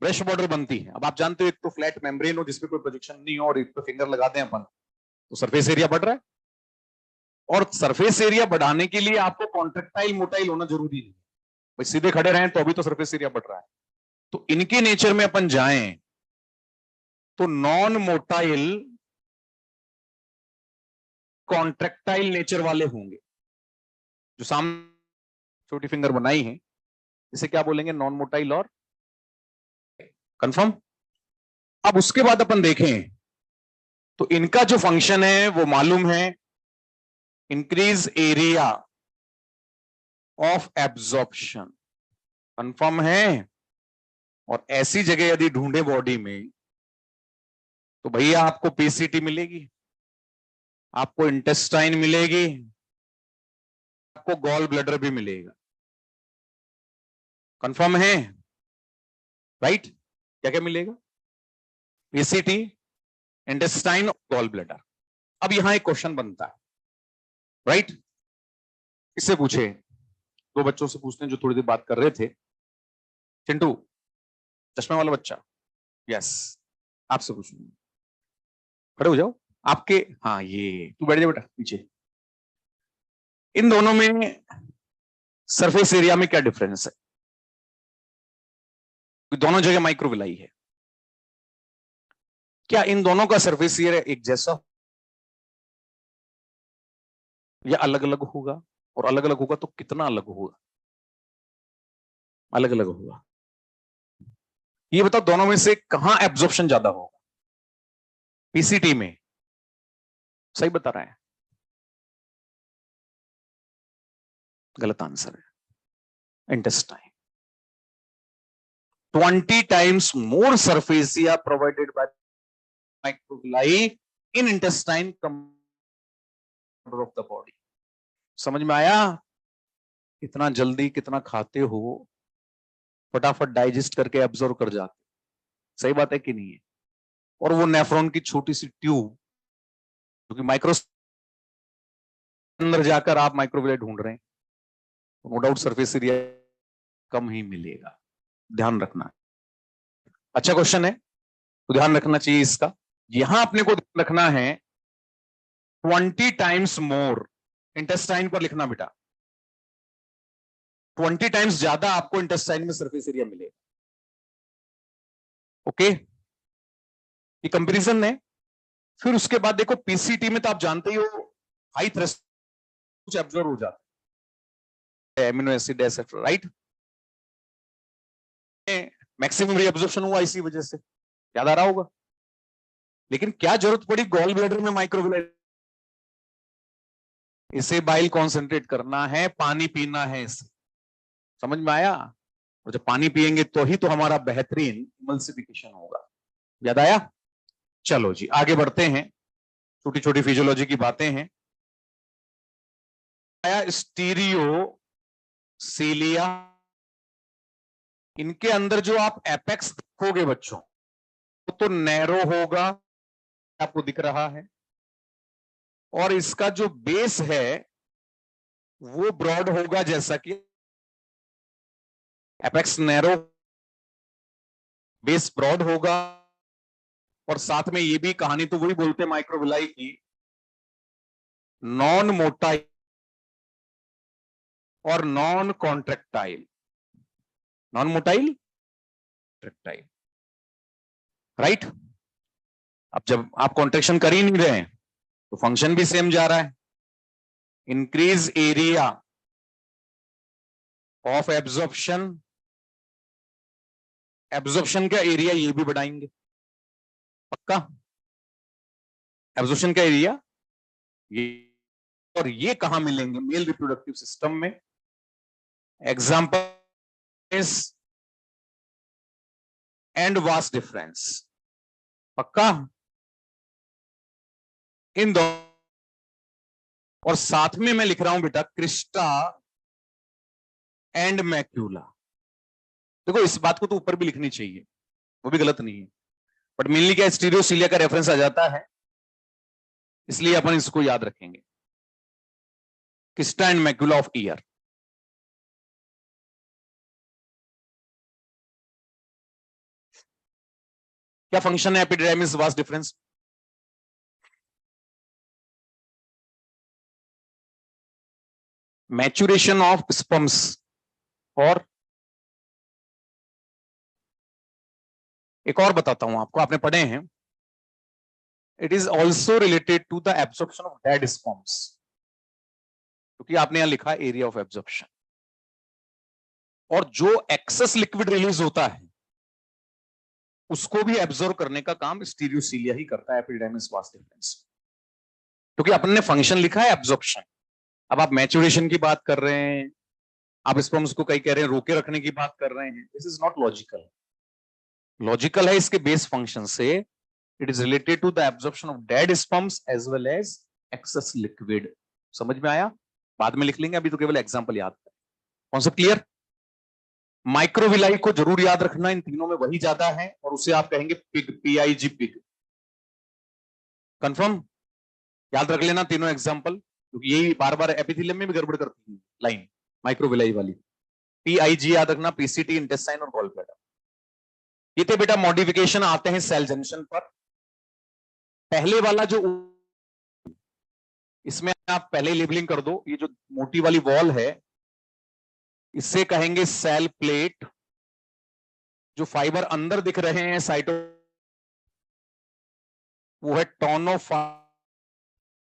ब्रश बॉर्डर बनती है। अब आप जानते हो एक तो फ्लैट मेम्ब्रेन हो जिसपे कोई प्रोजेक्शन नहीं हो और एक पे फिंगर लगा दें अपन, तो सरफेस एरिया बढ़ रहा है। और सरफेस एरिया बढ़ाने के लिए आपको कॉन्ट्रेक्टाइल मोटाइल होना जरूरी नहीं। भाई सीधे खड़े रहें तो अभी तो सरफेस एरिया बढ़ रहा है। तो इनके नेचर में अपन जाएं तो नॉन मोटाइल कॉन्ट्रेक्टाइल नेचर वाले होंगे। जो सामने छोटी फिंगर बनाई है इसे क्या बोलेंगे? नॉन मोटाइल और कंफर्म। अब उसके बाद अपन देखें तो इनका जो फंक्शन है वो मालूम है, increase area of absorption. Confirm है। और ऐसी जगह यदि ढूंढे बॉडी में तो भैया आपको पीसीटी मिलेगी, आपको इंटेस्टाइन मिलेगी, आपको गॉल ब्लैडर भी मिलेगा। कंफर्म है? राइट? क्या क्या मिलेगा? PCT, intestine, gall bladder. अब यहां एक क्वेश्चन बनता है, राइट? इससे पूछे, दो बच्चों से पूछते हैं जो थोड़ी देर बात कर रहे थे। चिंटू, चश्मे वाला बच्चा, यस, आपसे पूछूंगा। खड़े हो जाओ। आपके, हाँ ये तू बैठ जा बेटा पीछे। इन दोनों में सरफेस एरिया में क्या डिफरेंस है? दोनों जगह माइक्रोविलाई है। क्या इन दोनों का सरफेस एरिया एक जैसा या अलग अलग होगा? और अलग अलग होगा तो कितना अलग होगा? अलग अलग होगा। ये बताओ दोनों में से कहां एब्जॉर्प्शन ज्यादा होगा? पीसीटी में। सही बता रहा है? गलत आंसर है, intestine. 20 times more surface area provided by microvilli in intestine of the body. समझ में आया? इतना जल्दी कितना खाते हो, फटाफट डाइजेस्ट करके एब्जॉर्ब कर जाते। सही बात है कि नहीं है? और वो नेफ्रॉन की छोटी सी ट्यूब जो कि माइक्रो अंदर जाकर आप माइक्रोविलाई ढूंढ रहे हैं, नो डाउट सरफेस एरिया कम ही मिलेगा। ध्यान रखना। अच्छा क्वेश्चन है तो ध्यान रखना चाहिए इसका। यहां अपने को ध्यान रखना है 20 टाइम्स मोर। इंटेस्टाइन पर लिखना बेटा, 20 टाइम्स ज्यादा आपको इंटेस्टाइन में सरफेस एरिया मिलेगा। ओके, ये कंपैरिजन है। फिर उसके बाद देखो पीसीटी में तो आप जानते ही हो हाई थ्रेशोल्ड कुछ एब्जॉर्ब हो जाता है, amino acid etcetera, right? Maximum reabsorption हुआ इसी वजह से, याद आ रहा होगा। लेकिन क्या जरूरत पड़ी गॉल ब्लैडर में माइक्रोविलाई? इसे बाइल कॉन्सेंट्रेट करना है, पानी पीना है इसे। समझ में आया? और जब पानी पिएंगे तो ही तो हमारा बेहतरीन इमल्सिफिकेशन होगा। याद आया? चलो जी आगे बढ़ते हैं। छोटी छोटी फिजियोलॉजी की बातें हैं। आया स्टीरियो सीलिया। इनके अंदर जो आप एपेक्स देखोगे बच्चों तो नैरो होगा, आपको दिख रहा है। और इसका जो बेस है वो ब्रॉड होगा, जैसा कि एपेक्स नैरो, बेस ब्रॉड होगा। और साथ में ये भी कहानी तो वही बोलते हैं माइक्रोविलाई की, नॉन मोटाइल और non contractile. Non motile, contractile, right? अब जब आप कॉन्ट्रेक्शन कर ही नहीं रहे हैं तो फंक्शन भी सेम जा रहा है। Increase area of absorption. Absorption का एरिया ये भी बढ़ाएंगे पक्का। एब्जॉर्प्शन का एरिया ये, और ये कहां मिलेंगे? मेल रिप्रोडक्टिव सिस्टम में। एग्जाम्पल एंड वास डिफरेंस, पक्का। इन दो, और साथ में मैं लिख रहा हूं बेटा क्रिस्टा एंड मैक्यूला। देखो इस बात को तो ऊपर भी लिखनी चाहिए, वो भी गलत नहीं है, बट मेनली क्या स्टीरियोसीलिया का रेफरेंस आ जाता है, इसलिए अपन इसको याद रखेंगे। Crista and macula of ear. क्या फंक्शन है epidermis was difference? Maturation of sperms और एक और बताता हूं आपको, आपने पढ़े हैं, it is also related to the absorption of dead sperms, क्योंकि आपने यहां लिखा एरिया ऑफ एब्जॉर्प्शन, और जो एक्सेस लिक्विड रिलीज होता है उसको भी एब्जॉर्ब करने का काम स्टीरियोसीलिया ही करता है एपिडर्मिस वास डिफरेंस, क्योंकि अपन ने फंक्शन लिखा है एब्जॉर्प्शन। अब आप मैच्योरेशन की बात कर रहे हैं, आप स्पर्म्स को कई कह रहे हैं रोके रखने की बात कर रहे हैं, this is not logical. Logical है इसके बेस फंक्शन से, it is related to the absorption of dead sperms as well as excess liquid. समझ में आया? बाद में लिख लेंगे, अभी तो केवल एग्जांपल याद करें। Concept clear? माइक्रोविलाई को जरूर याद रखना, इन तीनों में वही ज्यादा है, और उसे आप कहेंगे पिग, PIG पिग। कंफर्म? याद रख लेना तीनों एग्जांपल, क्योंकि यही बार बार एपिथेलियम में भी गड़बड़ करती है लाइन, माइक्रोविलाई वाली। PIG याद रखना, PCT इंटेस्टाइन और गॉल ब्लैडर। ये थे बेटा मॉडिफिकेशन, आते हैं सेल जंक्शन पर। पहले वाला जो, इसमें आप पहले लेबलिंग कर दो, ये जो मोटी वाली वॉल है इससे कहेंगे सेल प्लेट। जो फाइबर अंदर दिख रहे हैं साइटो, वो है टोनोफा,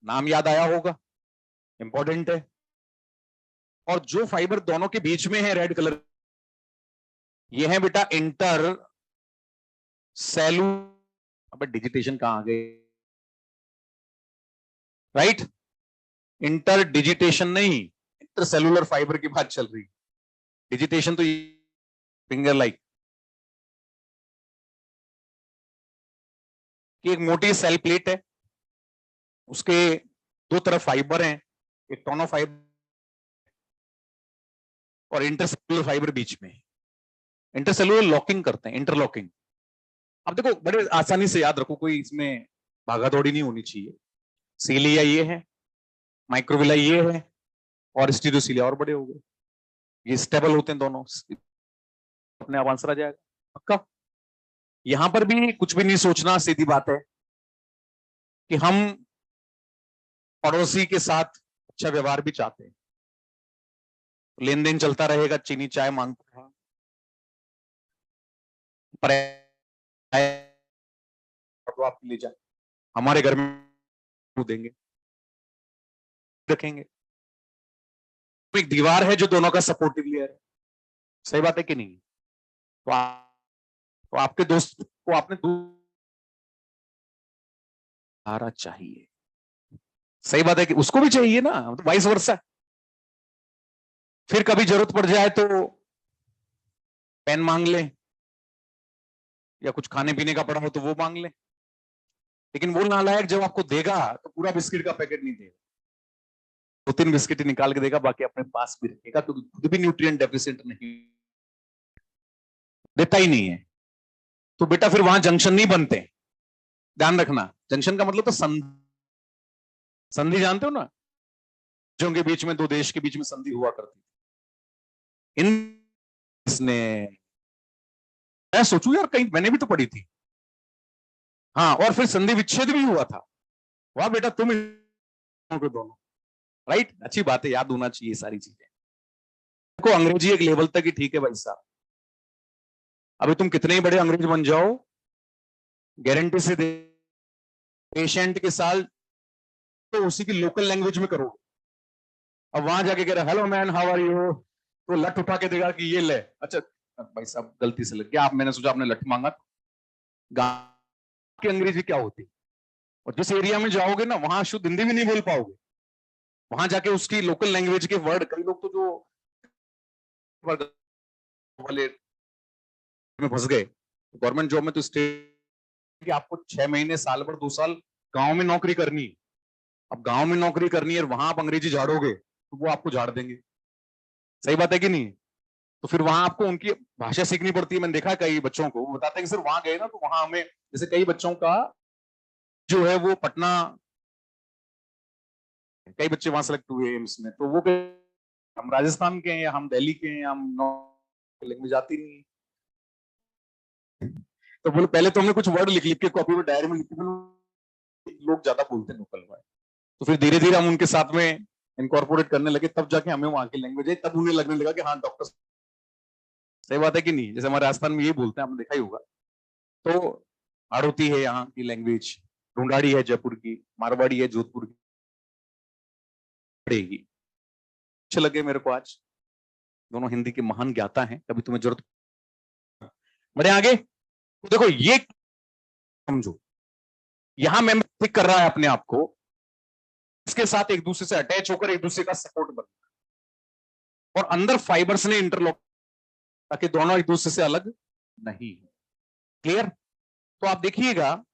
नाम याद आया होगा, इंपॉर्टेंट है। और जो फाइबर दोनों के बीच में है रेड कलर, ये है बेटा इंटर सेलू, अब डिजिटेशन कहां आ गए, राइट? इंटर डिजिटेशन नहीं, इंटर सेलुलर फाइबर की बात चल रही, डिजिटेशन तो फिंगर लाइक कि एक मोटी सेल प्लेट है, उसके दो तरफ फाइबर हैं, एक टोनो फाइबर और इंटरसेलुलर फाइबर बीच में। इंटरसेलुलर लॉकिंग करते हैं, इंटरलॉकिंग। अब देखो बड़े आसानी से याद रखो, कोई इसमें भागा दौड़ी नहीं होनी चाहिए। सीलिया ये है, माइक्रोविलाई ये है, और स्टीरियोसीलिया और बड़े हो गए, ये स्टेबल होते हैं दोनों, अपने आप आंसर आ जाएगा पक्का। यहां पर भी कुछ भी नहीं सोचना, सीधी बात है कि हम पड़ोसी के साथ अच्छा व्यवहार भी चाहते हैं, लेन देन चलता रहेगा, चीनी चाय मांगता है, पर तो आप ले जाए, हमारे घर में देंगे, रखेंगे। एक दीवार है जो दोनों का सपोर्टिव लेयर है, सही बात है कि नहीं? तो आपके दोस्त को आपने आरा चाहिए, सही बात है कि उसको भी चाहिए ना, तो वाइस वर्सा। फिर कभी जरूरत पड़ जाए तो पेन मांग ले, या कुछ खाने पीने का पड़ा हो तो वो मांग ले, लेकिन वो नालायक जब आपको देगा तो पूरा बिस्किट का पैकेट नहीं देगा, 2-3 बिस्किट निकाल के देगा, बाकी अपने पास भी रखेगा, क्योंकि खुद भी न्यूट्रिएंट डेफिशिएंट नहीं, देता ही नहीं है। तो बेटा फिर वहां जंक्शन नहीं बनते, ध्यान रखना। जंक्शन का मतलब तो संधि जानते हो ना, जो के बीच में दो देश के बीच में संधि हुआ करती थी। इसने, मैं सोचू यार कहीं मैंने भी तो पढ़ी थी, हाँ, और फिर संधि विच्छेद भी हुआ था। वाह बेटा तुम दोनों, राइट? अच्छी बात है, याद होना चाहिए सारी चीजें। देखो अंग्रेजी एक लेवल तक ही ठीक है भाई साहब, अभी तुम कितने ही बड़े अंग्रेज बन जाओ, गारंटी से पेशेंट के साथ तो उसी की लोकल लैंग्वेज में करोगे। अब वहां जाके कह रहा hello man how are you, तो लठ उठा के देगा कि ये ले, अच्छा भाई साहब गलती से लग गया, आप, मैंने सोचा आपने लठ मांगा। गांव की अंग्रेजी क्या होती, और जिस एरिया में जाओगे ना वहां शुद्ध हिंदी भी नहीं बोल पाओगे, वहां जाके उसकी लोकल लैंग्वेज के वर्ड, कई लोग तो जो वाले में फंस गए, गवर्नमेंट जॉब में तो स्टेट कि आपको 6 महीने, साल भर, 2 साल गांव में नौकरी करनी है। अब गांव में नौकरी करनी है और वहां आप अंग्रेजी झाड़ोगे तो वो आपको झाड़ देंगे, सही बात है कि नहीं? तो फिर वहां आपको उनकी भाषा सीखनी पड़ती है। मैंने देखा कई बच्चों को, वो बताते हैं कि सर वहां गए ना तो वहां हमें, जैसे कई बच्चों का जो है वो पटना, कई बच्चे वहां सेलेक्ट हुए एम्स में, तो वो हम राजस्थान के हैं या हम दिल्ली के हैं या हम लैंग्वेज आती नहीं। तो बोले पहले तो हमने कुछ वर्ड लिख लिख के कॉपी में डायरी में लिख के, लोग ज्यादा बोलते हैं लोकल वर्ड, तो फिर धीरे धीरे हम उनके साथ में इनकॉर्पोरेट करने लगे, तब जाके हमें वहां की लैंग्वेज है, तब उन्हें लगने लगा कि हाँ डॉक्टर, सही बात है कि नहीं। जैसे हमारे राजस्थान में ये बोलते हैं, आपने देखा ही होगा। तो हाड़ौती है यहाँ की लैंग्वेज, ढूंढाड़ी है जयपुर की, मारवाड़ी है जोधपुर की, पड़ेगी। अच्छे लगे मेरे को आज, दोनों हिंदी के महान ज्ञाता हैं, कभी तुम्हें जरूरत। बढ़े आगे, तो देखो ये समझो, यहां मैं पिक कर रहा है अपने आप को, इसके साथ एक दूसरे से अटैच होकर एक दूसरे का सपोर्ट बन, और अंदर फाइबर्स ने इंटरलॉक, ताकि दोनों एक दूसरे से अलग नहीं। क्लियर? तो आप देखिएगा,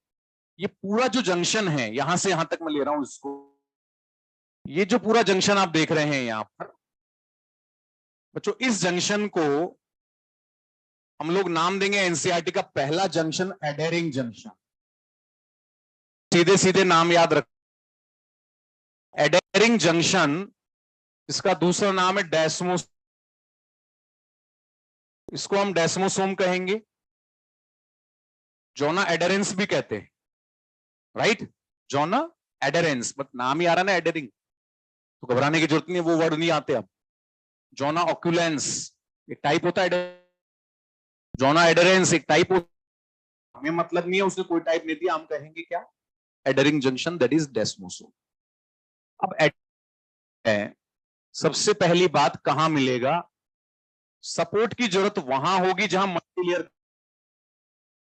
ये पूरा जो जंक्शन है, यहां से यहां तक मैं ले रहा हूं इसको, ये जो पूरा जंक्शन आप देख रहे हैं यहां पर बच्चों, इस जंक्शन को हम लोग नाम देंगे एनसीईआरटी का पहला जंक्शन एडेरिंग जंक्शन। सीधे सीधे नाम याद रख, एडेरिंग जंक्शन, इसका दूसरा नाम है डेस्मोस, इसको हम डेस्मोसोम कहेंगे, जोना एडेरेंस भी कहते हैं, राइट? जोना एडेरेंस, बट नाम ही आ रहा ना एडेरिंग, तो घबराने की जरूरत नहीं है, वो वर्ड नहीं आते अब। जोना ऑक्यूलेंस एक टाइप होता है, जोना एडेरेंस एक टाइप होता है, हमें मतलब नहीं है, उसने कोई टाइप नहीं दिया, हम कहेंगे क्या? Adhering junction, that is desmosome. अब है, सबसे पहली बात कहां मिलेगा? सपोर्ट की जरूरत वहां होगी जहां मल्टी लेयर,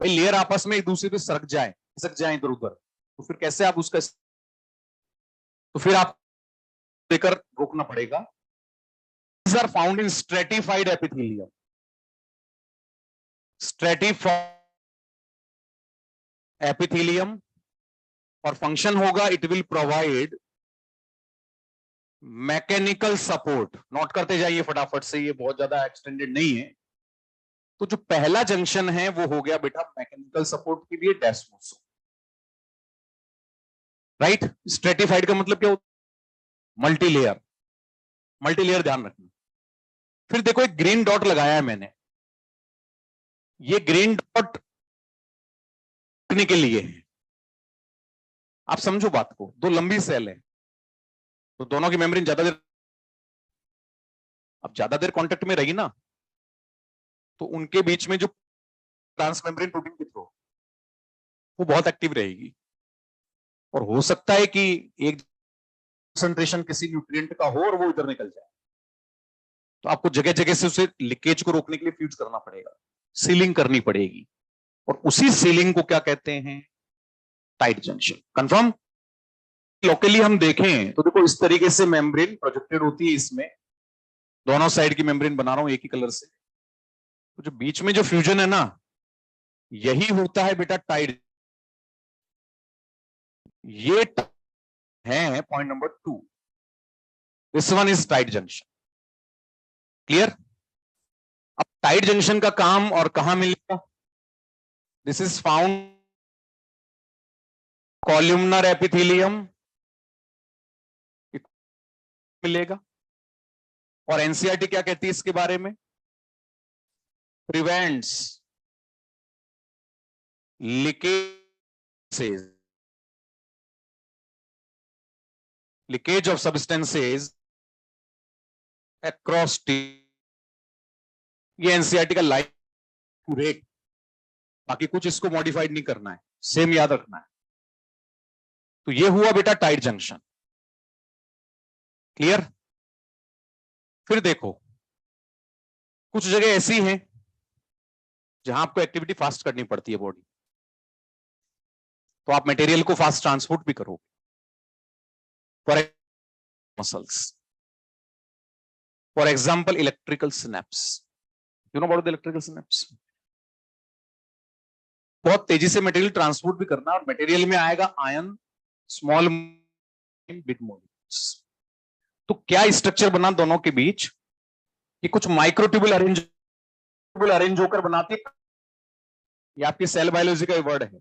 भाई लेयर आपस में एक दूसरे पे सरक जाए इधर उधर, तो फिर कैसे आप उसका, तो फिर आप लेकर रोकना पड़ेगा। These are found in stratified epithelium, stratified epithelium, और फंक्शन होगा, it will provide mechanical support. Note करते जाइए फटाफट से, ये बहुत ज्यादा एक्सटेंडेड नहीं है। तो जो पहला जंक्शन है वो हो गया बेटा मैकेनिकल सपोर्ट के लिए डेस्मोसोम, राइट? स्ट्रेटिफाइड का मतलब क्या होता? मल्टीलेयर, मल्टीलेयर ध्यान रखना। फिर देखो एक ग्रीन डॉट लगाया है मैंने, ये ग्रीन डॉट रखने के लिए है, आप समझो बात को, दो लंबी सेल है, तो दोनों की मेम्ब्रेन ज्यादा देर, अब ज्यादा देर कांटेक्ट में रही ना, तो उनके बीच में जो ट्रांसमेम्ब्रेन प्रोटीन के थ्रू वो बहुत एक्टिव रहेगी, और हो सकता है कि एक कंसंट्रेशन किसी न्यूट्रिएंट का हो और वो इधर निकल जाए, तो आपको जगह जगह से उसे लीकेज को रोकने के लिए फ्यूज करना पड़ेगा, सीलिंग करनी पड़ेगी, और उसी सीलिंग को क्या कहते हैं? Tight junction. कंफर्म? लोकली हम देखें तो देखो इस तरीके से मेम्ब्रेन प्रोजेक्टेड होती है, इसमें दोनों साइड की मेम्ब्रेन बना रहा हूं एक ही कलर से, तो जो बीच में जो फ्यूजन है ना, यही होता है बेटा टाइट। ये है point number 2, this one is tight junction. Clear? अब टाइट जंक्शन का काम और कहां मिलेगा? This is found columnar epithelium मिलेगा, और एनसीईआरटी क्या कहती है इसके बारे में? Prevents leakage of substances across T, ये एनसीईआरटी का लाइन रेट, बाकी कुछ इसको मॉडिफाइड नहीं करना है, सेम याद रखना है। तो ये हुआ बेटा टाइट जंक्शन। क्लियर? फिर देखो कुछ जगह ऐसी हैं जहां आपको एक्टिविटी फास्ट करनी पड़ती है बॉडी, तो आप मटेरियल को फास्ट ट्रांसपोर्ट भी करोगे, for muscles, for example electrical synapse, you know about the electrical synapse. बहुत तेजी से मटेरियल ट्रांसपोर्ट भी करना, और मटेरियल में आएगा आयन, स्मॉल बिग मॉलिक्यूल्स। तो क्या स्ट्रक्चर बना दोनों के बीच? कि कुछ माइक्रोट्यूबुल अरेंज होकर बनाती है। ये आपकी सेल बायोलॉजी का वर्ड है।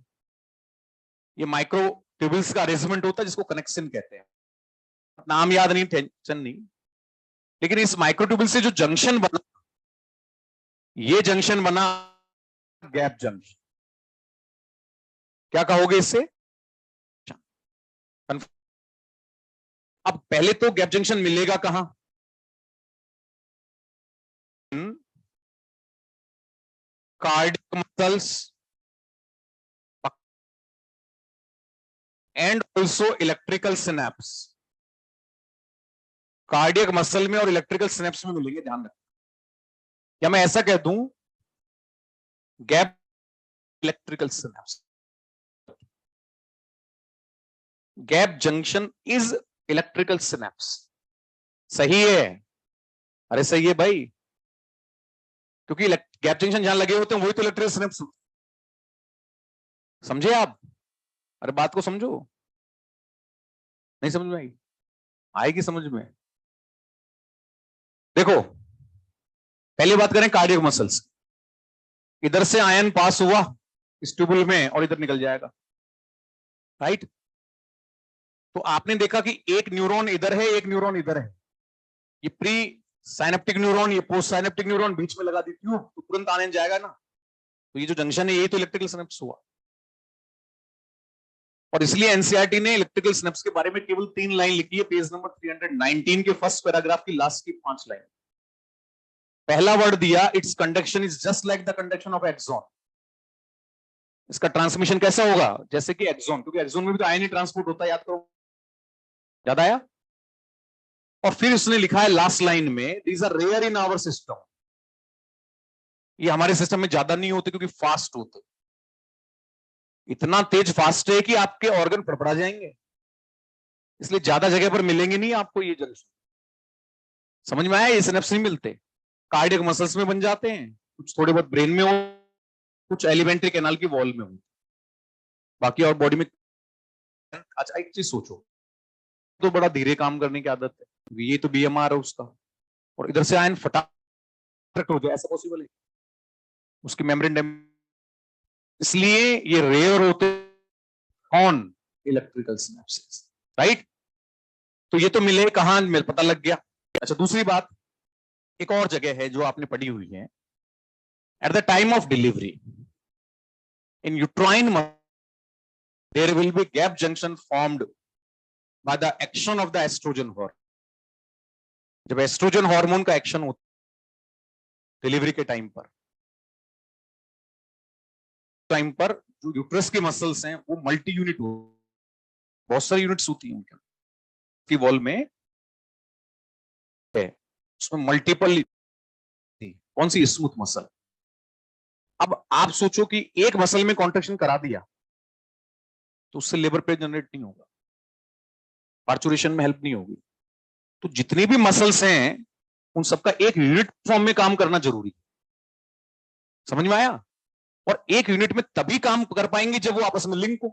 ये माइक्रोट्यूबुल्स का अरेंजमेंट होता है जिसको कनेक्शन कहते हैं। नाम याद नहीं, टेंशन नहीं, लेकिन इस माइक्रोट्यूबुल से जो जंक्शन बना, ये जंक्शन बना गैप जंक्शन। क्या कहोगे इससे? अब पहले तो गैप जंक्शन मिलेगा कहां? Cardiac muscles and also electrical synapse. Cardiac muscle में और इलेक्ट्रिकल सिनेप्स में मिलेंगे, ध्यान रखना। या मैं ऐसा कह दूं, gap electrical synapse, gap junction is electrical synapse. सही है? अरे सही है भाई, क्योंकि गैप जंक्शन जहां लगे होते हैं वही तो इलेक्ट्रिकल सिनेप्स। समझे आप? अरे बात को समझो। नहीं समझ में आई? आएगी समझ में। देखो, पहली बात करें कार्डियक मसल्स। इधर से आयन पास हुआ इस ट्यूबुल में और इधर निकल जाएगा, राइट? तो आपने देखा कि एक न्यूरॉन इधर है, एक न्यूरॉन इधर है। ये प्री साइनेप्टिक न्यूरॉन, ये पोस्ट साइनेप्टिक न्यूरॉन, बीच में लगा दी ट्यूब, तो तुरंत आने जाएगा ना। तो ये जो जंक्शन है, यही तो इलेक्ट्रिकल सिनेप्स हुआ। और इसलिए एनसीईआरटी ने इलेक्ट्रिकल सिनेप्स के बारे में केवल 3 लाइन लिखी है, पेज नंबर 319 के फर्स्ट पैराग्राफ की लास्ट की 5 लाइन। पहला वर्ड दिया, it's conduction is just like the conduction of axon. इसका ट्रांसमिशन कैसा होगा? जैसे कि एक्सॉन, क्योंकि एक्सॉन में भी तो आयन ही ट्रांसपोर्ट होता है, याद करो। याद आया? और फिर उसने लिखा है लास्ट लाइन में, these are rare in our system. ये हमारे सिस्टम में ज्यादा नहीं होते क्योंकि फास्ट होते, इतना तेज फास्ट है कि आपके ऑर्गन फड़फड़ा जाएंगे, इसलिए ज्यादा जगह पर मिलेंगे नहीं आपको ये जंक्शन। समझ में आया? ये सिनेप्स नहीं मिलते, कार्डियक मसल्स में बन जाते हैं, कुछ थोड़े बहुत ब्रेन में हो, कुछ एलिमेंट्री कैनाल की वॉल में हो, बाकी और बॉडी में। अच्छा एक चीज सोचो, तो बड़ा धीरे काम करने की आदत है, ये तो बीएमआर है उसका, और इधर से आयन फटाफट हो जाए, ऐसा पॉसिबल है? उसकी मेम्ब्रेन इसलिए ये रेयर होते ऑन इलेक्ट्रिकल सिनेप्सिस, राइट? तो ये तो मिले कहां, मेरे पता लग गया। अच्छा दूसरी बात, एक और जगह है जो आपने पढ़ी हुई है, at the time of delivery in uterine there will be gap junction formed by the action of the estrogen hormone. जब एस्ट्रोजन हार्मोन का एक्शन होता डिलीवरी के टाइम पर जो यूट्रस के मसल्स हैं वो मल्टी यूनिट हो, बहुत सारी यूनिट्स होती हैं उनकी वॉल में है, उसमें मल्टीपल। कौन सी? Smooth muscle. अब आप सोचो कि एक मसल में कॉन्ट्रैक्शन करा दिया तो उससे लेबर पेन जनरेट नहीं होगा, पार्चुरेशन में हेल्प नहीं होगी। तो जितनी भी मसल्स हैं उन सबका एक यूनिट फॉर्म में काम करना जरूरी है। समझ में आया? और एक यूनिट में तभी काम कर पाएंगे जब वो आपस में लिंक हो।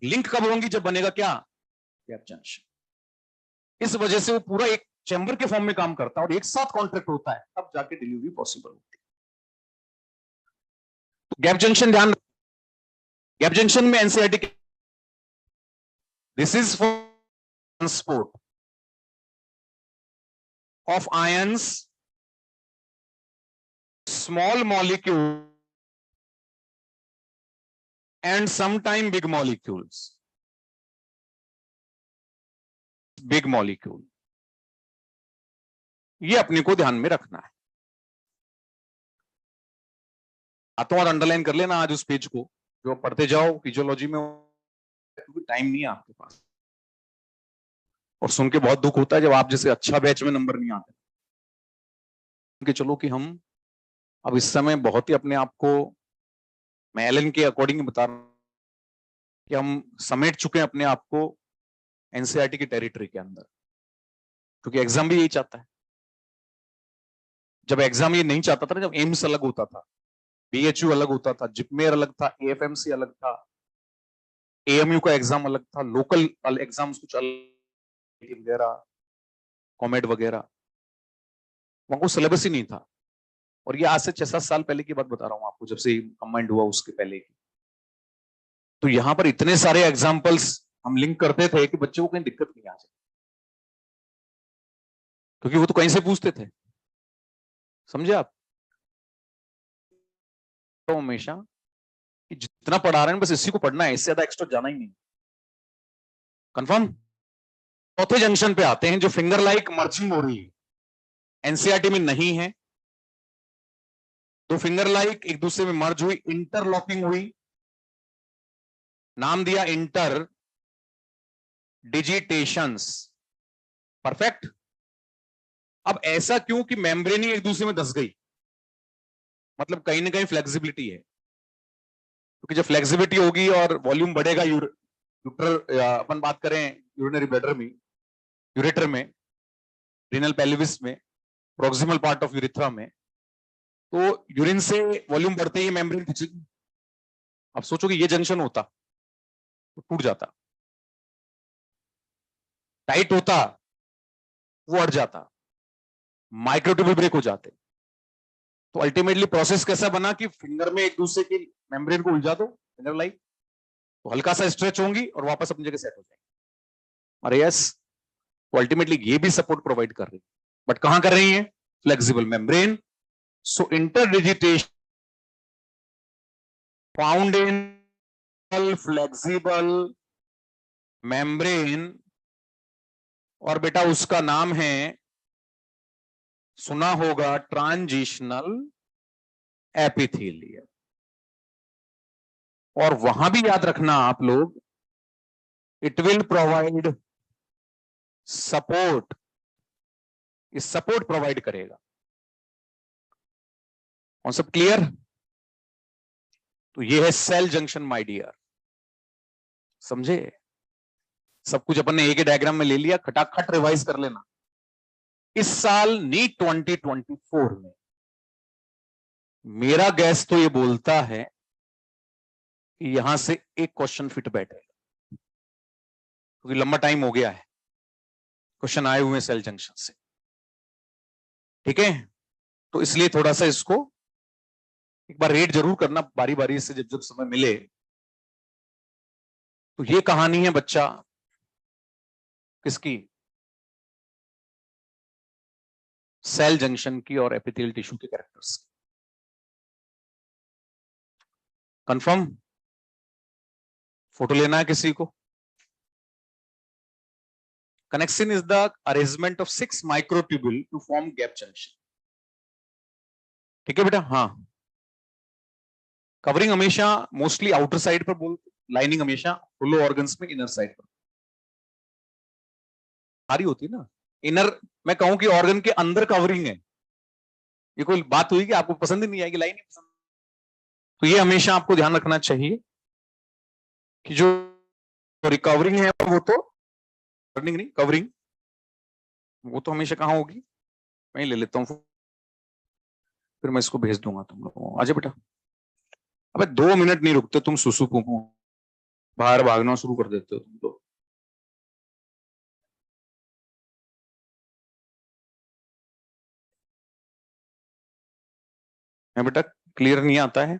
लिंक कब होंगी? जब बनेगा क्या? Gap junction. इस वजह से वो पूरा एक चैम्बर के फॉर्म में काम करता है और एक साथ कॉन्ट्रैक्ट होता है, तब जाके डिलीवरी पॉसिबल होती है। तो गैप जंक्शन ध्यान, गैप जंक्शन में NCERT, this is for transport of ions, small molecule and sometime big molecules. Big molecule, ये अपने को ध्यान में रखना है। हाथों हाथ अंडरलाइन कर लेना आज उस पेज को, जो पढ़ते जाओ फिजियोलॉजी में, क्योंकि टाइम नहीं है आपके पास। और सुन के बहुत दुख होता है जब आप जैसे अच्छा बैच में नंबर नहीं आते, कि चलो कि हम अब इस समय बहुत ही अपने आप को, मैं एलन के अकॉर्डिंग बता रहा हूं कि हम समेट चुके हैं अपने आप को एनसीईआरटी की टेरिटरी के अंदर, क्योंकि एग्जाम भी यही चाहता है। जब एग्जाम ये नहीं चाहता था ना, जब एम्स अलग होता था, बीएचयू अलग होता था, जिपमेर अलग था, एएफएमसी अलग था, एएमयू का एग्जाम अलग था, लोकल एग्जाम्स कुछ अलग वगैरह, कॉमेड वगैरह, वहां को सिलेबस ही नहीं था। और ये आज से 6-7 साल पहले की बात बता रहा हूं आपको, जब से कंबाइंड हुआ उसके पहले की। तो यहां पर इतने सारे एग्जाम्पल्स हम लिंक करते थे कि बच्चे को कहीं दिक्कत नहीं आ जाए, क्योंकि वो तो कहीं से पूछते थे। समझे आप? तो हमेशा कि जितना पढ़ा रहे हैं बस इसी को पढ़ना है, इससे ज्यादा एक्स्ट्रा जाना ही नहीं। कंफर्म? चौथे जंक्शन पे आते हैं, जो फिंगर लाइक मर्जिंग हो रही है, एनसीईआरटी में नहीं है। दो फिंगर लाइक एक दूसरे में मर्ज हुई, इंटरलॉकिंग हुई, नाम दिया इंटर डिजिटेशंस। परफेक्ट। अब ऐसा क्यों कि मेम्ब्रेन ही एक दूसरे में धस गई, मतलब कहीं ना कहीं फ्लेक्सिबिलिटी है, क्योंकि जब फ्लेक्सिबिलिटी होगी और वॉल्यूम बढ़ेगा, यूटर अपन बात करें यूरिनरी ब्लैडर में, यूरेटर में, रीनल पेल्विस में, प्रोक्सिमल पार्ट ऑफ यूरिथ्रा में, तो यूरिन से वॉल्यूम बढ़ते ही मेम्ब्रेन खिंचेगी। अब सोचो कि ये जंक्शन होता तो टूट जाता, टाइट होता वो अड़ जाता, माइक्रोट्यूबुल ब्रेक हो जाते। तो अल्टीमेटली प्रोसेस कैसा बना कि फिंगर में एक दूसरे की मेम्ब्रेन को उलझा दो, फिंगर लाइक, तो हल्का सा स्ट्रेच होंगी और वापस अपनी जगह सेट हो जाएंगी। अरे यस, तो अल्टीमेटली ये भी सपोर्ट प्रोवाइड कर रही है, बट कहां कर रही है? Flexible membrane. So interdigitation found in flexible membrane, और बेटा उसका नाम है, सुना होगा, ट्रांजिशनल एपिथेलियम। और वहां भी याद रखना आप लोग, इट विल प्रोवाइड सपोर्ट, इस सपोर्ट प्रोवाइड करेगा। और सब क्लियर? तो ये है सेल जंक्शन माय डियर। समझे? सब कुछ अपन ने एक ही डायग्राम में ले लिया, खटाखट रिवाइज कर लेना। इस साल नीट 2024 में मेरा गैस तो ये बोलता है कि यहां से एक क्वेश्चन फिट बैठेगा, क्योंकि लंबा टाइम हो गया है क्वेश्चन आए हुए सेल जंक्शन से। ठीक है, तो इसलिए थोड़ा सा इसको एक बार रेड जरूर करना बारी बारी से, जब जब समय मिले। तो ये कहानी है बच्चा किसकी? सेल जंक्शन की और एपिथेलियल टिश्यू के कैरेक्टर्स की। कंफर्म? फोटो लेना है किसी को? Connection is the arrangement of 6 microtubule to form gap junction. ठीक है बेटा? हाँ, कवरिंग हमेशा मोस्टली आउटर साइड पर बोलते, लाइनिंग हमेशा होलो ऑर्गन्स में इनर साइड पर सारी होती है ना। इनर, मैं कहूं कि ऑर्गन के अंदर कवरिंग है, ये कोई बात हुई कि आपको पसंद ही नहीं आएगी, लाइन ही पसंद। तो ये हमेशा आपको ध्यान रखना चाहिए कि जो रिकवरिंग है वो तो रनिंग नहीं, कवरिंग वो तो हमेशा कहां होगी? मैं ले लेता हूं, फिर मैं इसको भेज दूंगा तुम लोगों को। आजा बेटा। अबे 2 मिनट नहीं रुकते तुम, सुसु पुपू बाहर भागना शुरू कर देते हो तुम तो। है बेटा? क्लियर नहीं आता है?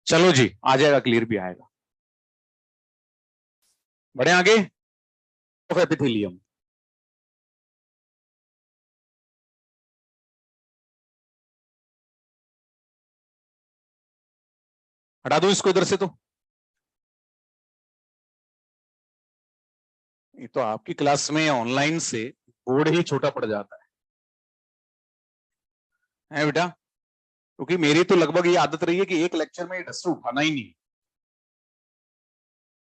चलो जी, आ जाएगा, क्लियर भी आएगा। बढ़े आगे। ऑफ एपिथेलियम, हटा दो इसको इधर से। तो ये तो आपकी क्लास में ऑनलाइन से बोर्ड ही छोटा पड़ जाता है बेटा? क्योंकि मेरी तो लगभग ये आदत रही है कि एक लेक्चर में डस्टर उठाना ही नहीं,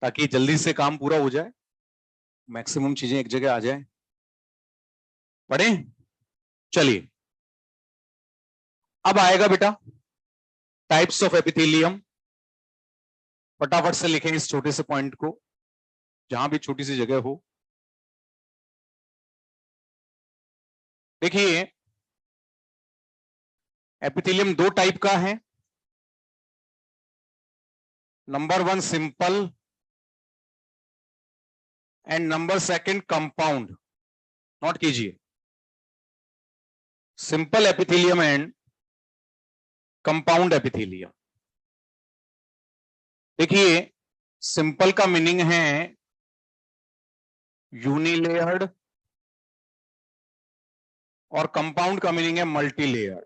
ताकि जल्दी से काम पूरा हो जाए, मैक्सिमम चीजें एक जगह आ जाए। पढ़े? चलिए, अब आएगा बेटा टाइप्स ऑफ एपिथेलियम। फटाफट से लिखें इस छोटे से पॉइंट को, जहां भी छोटी सी जगह हो। देखिए, एपिथेलियम 2 टाइप का है। Number 1 simple and number 2 compound. Note कीजिए, simple epithelium and compound epithelium. देखिए, सिंपल का मीनिंग है यूनिलेयर्ड और कंपाउंड का मीनिंग है मल्टीलेयर्ड।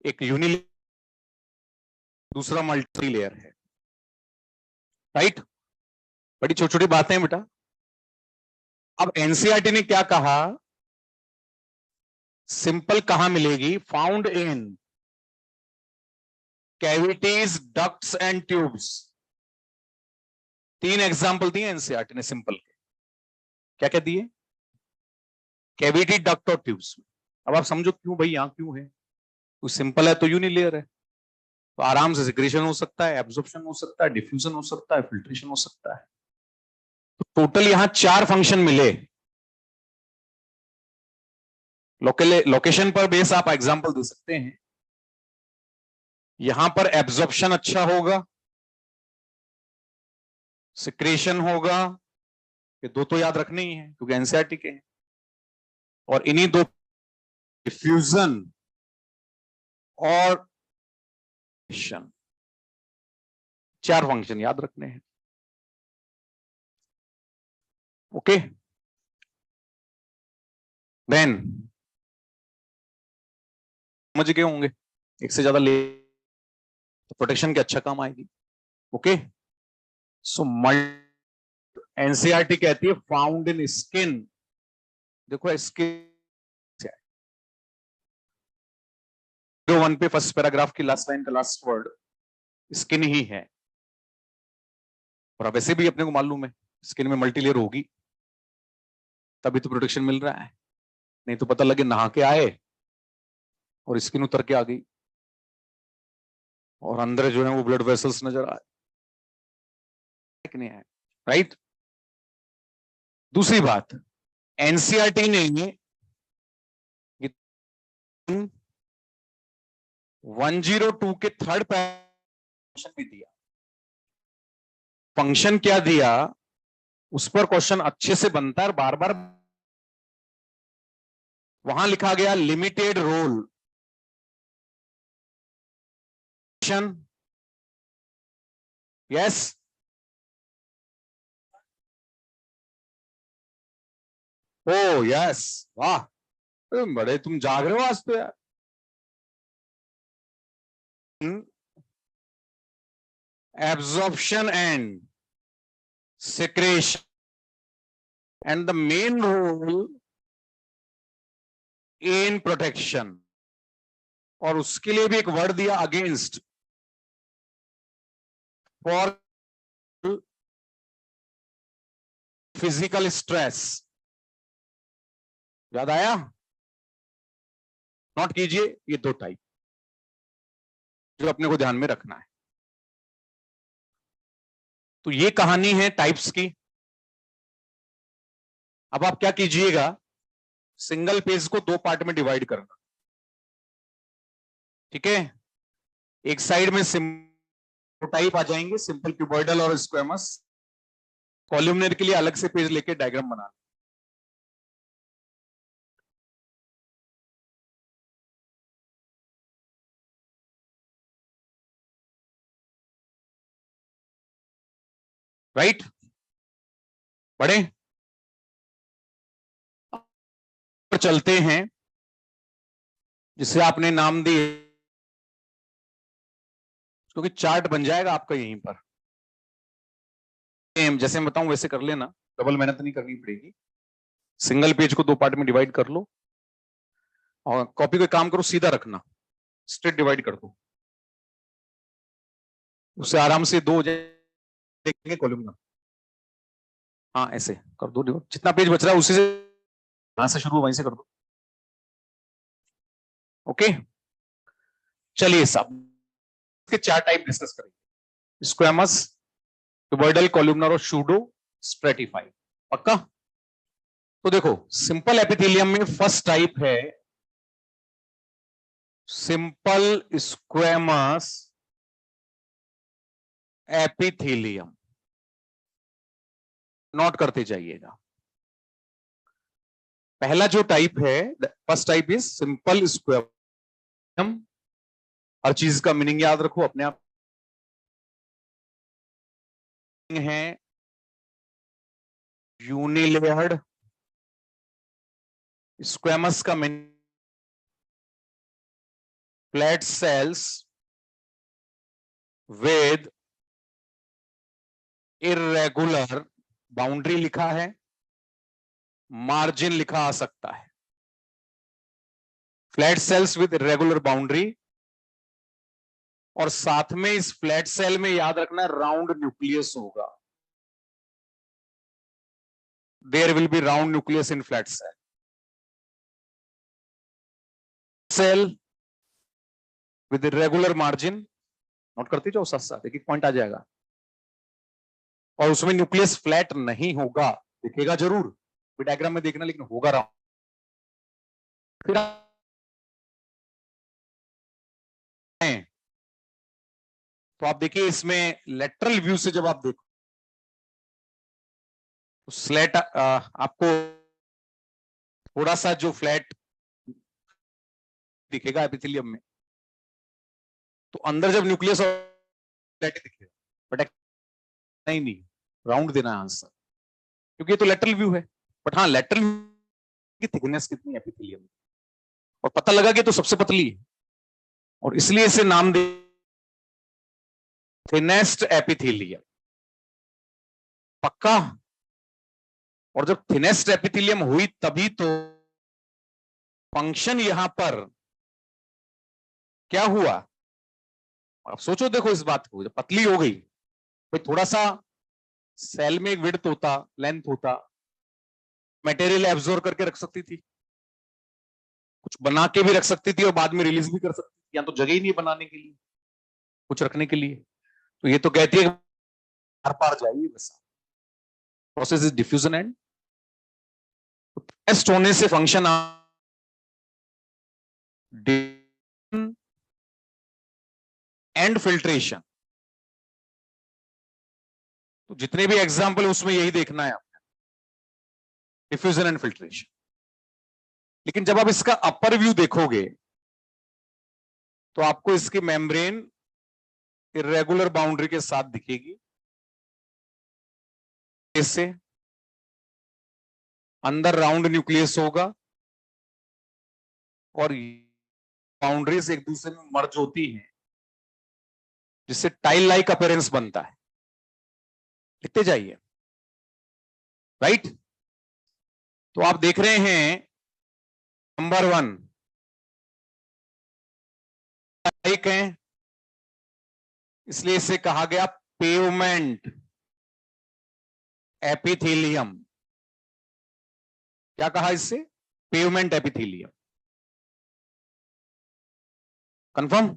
एक यूनिलेयर, दूसरा मल्टीलेयर है, राइट। बड़ी छोटी छोटी बातें हैं बेटा। अब एनसीईआरटी ने क्या कहा, सिंपल कहां मिलेगी, found in cavities, ducts and tubes. 3 example दिए एनसीईआरटी ने सिंपल के। क्या क्या दिए, कैविटी, डक्ट और ट्यूब्स। अब आप समझो क्यों भाई, यहां क्यों है, तो सिंपल है तो यूनिलेयर है, तो आराम से सिक्रेशन हो सकता है, एब्जॉर्प्शन हो सकता है, डिफ्यूजन हो सकता है, फिल्ट्रेशन हो सकता है। तो टोटल यहां 4 फंक्शन मिले। लोकेशन पर बेस आप एग्जांपल दे सकते हैं। यहां पर एब्जॉर्प्शन अच्छा होगा, सिक्रेशन होगा, ये 2 तो याद रखने ही है क्योंकि एनसीईआरटी के हैं, और इन्हीं 2 डिफ्यूजन और 4 फंक्शन याद रखने हैं। ओके, देन समझ गए होंगे, एक से ज्यादा ले तो प्रोटेक्शन के अच्छा काम आएगी। ओके, सो एनसीईआरटी कहती है फाउंड इन स्किन। देखो स्किन 1 पे फर्स्ट पैराग्राफ की लास्ट लाइन का लास्ट वर्ड स्किन ही है, और वैसे भी अपने को मालूम है स्किन में मल्टीलेयर होगी, तभी तो प्रोटेक्शन मिल रहा है। नहीं तो पता लगे नहा के आए और स्किन उतर के आ गई और अंदर जो है वो ब्लड वेसल्स नजर आए, नहीं है, राइट। दूसरी बात, एनसीईआरटी ने 102 के थर्ड फंक्शन भी दिया। फंक्शन क्या दिया, उस पर क्वेश्चन अच्छे से बनता है, बार बार वहां लिखा गया limited role, yes, oh yes, वाह बड़े तुम जाग रहे हो आज तो यार। Absorption and secretion, and the main role in protection, और उसके लिए भी एक वर्ड दिया अगेंस्ट, फॉर फिजिकल स्ट्रेस। याद आया, नोट कीजिए ये 2 टाइप जो अपने को ध्यान में रखना है। तो ये कहानी है टाइप्स की। अब आप क्या कीजिएगा, सिंगल पेज को 2 पार्ट में डिवाइड करना, ठीक है। एक साइड में सिंपल टाइप आ जाएंगे, सिंपल क्यूबॉइडल और स्क्वेमस। कॉलमनर के लिए अलग से पेज लेके डायग्राम बना, राइट। बड़े पर चलते हैं जिसे आपने नाम दिए, क्योंकि चार्ट बन जाएगा आपका यहीं पर। जैसे मैं बताऊं वैसे कर लेना, डबल मेहनत नहीं करनी पड़ेगी। सिंगल पेज को 2 पार्ट में डिवाइड कर लो, और कॉपी को काम करो सीधा रखना, स्ट्रेट डिवाइड कर दो, उससे आराम से 2 हो जाएंगे कॉलम। हाँ ऐसे कर दो, जितना पेज बच रहा है उसी से, यहां से शुरू वहीं से कर दो। ओके, चलिए साहब इसके 4 टाइप डिस्कस करेंगे, स्क्वेमस, क्यूबॉइडल, कॉलमनर और सूडो स्ट्रेटिफाइड। पक्का। तो देखो सिंपल एपिथेलियम में फर्स्ट टाइप है सिंपल स्क्वेमस एपिथेलियम, नोट करते जाइएगा। पहला जो टाइप है, first type is simple square. हर चीज का मीनिंग याद रखो अपने आप है। यूनिलेयर्ड स्क्वेमस का meaning flat cells with irregular boundary लिखा है, मार्जिन लिखा आ सकता है। Flat cells with irregular boundary, और साथ में इस फ्लैट सेल में याद रखना राउंड न्यूक्लियस होगा। There will be round nucleus in flat cell. Cell with irregular margin, note करते जाओ साथ साथ, एक एक पॉइंट आ जाएगा। और उसमें न्यूक्लियस फ्लैट नहीं होगा, दिखेगा जरूर डायग्राम में देखना, लेकिन होगा राउंड। फिर तो आप देखिए इसमें लेटरल व्यू से जब आप देखो तो स्लेट आपको थोड़ा सा जो फ्लैट दिखेगा एपिथेलियम में, तो अंदर जब न्यूक्लियस और फ्लैट दिखेगा, बट नहीं राउंड देना है आंसर, क्योंकि ये तो लेटरल व्यू है। बट हाँ, लेटरल की थिकनेस कितनी है एपिथेलियम में, और पता लगा कि तो सबसे पतली है, और इसलिए इसे नाम दे थिनेस्ट एपिथेलियम। पक्का? और जब थिनेस्ट एपिथेलियम हुई तभी तो फंक्शन यहां पर क्या हुआ। आप सोचो, देखो इस बात को, जब पतली हो गई तो थोड़ा सा सेल में एक विड्थ होता, लेंथ होता, मटेरियल एब्जॉर्ब करके रख सकती थी, कुछ बना के भी रख सकती थी और बाद में रिलीज भी कर सकती थी। या तो जगह ही नहीं बनाने के लिए, कुछ रखने के लिए, तो ये तो कहती है हर पार जाइए बस। Process is diffusion and test होने से फंक्शन एंड फिल्ट्रेशन। तो जितने भी एग्जाम्पल उसमें यही देखना है आपको, डिफ्यूजन एंड फिल्ट्रेशन। लेकिन जब आप इसका अपर व्यू देखोगे तो आपको इसकी मेम्ब्रेन इर्रेगुलर बाउंड्री के साथ दिखेगी। इससे अंदर राउंड न्यूक्लियस होगा और बाउंड्रीज एक दूसरे में मर्ज होती हैं, जिससे टाइल लाइक अपीयरेंस बनता है। लिखते जाइए, राइट। तो आप देख रहे हैं नंबर 1 लाइक है, इसलिए इसे कहा गया पेवमेंट एपिथेलियम। क्या कहा इससे? Pavement epithelium. कंफर्म?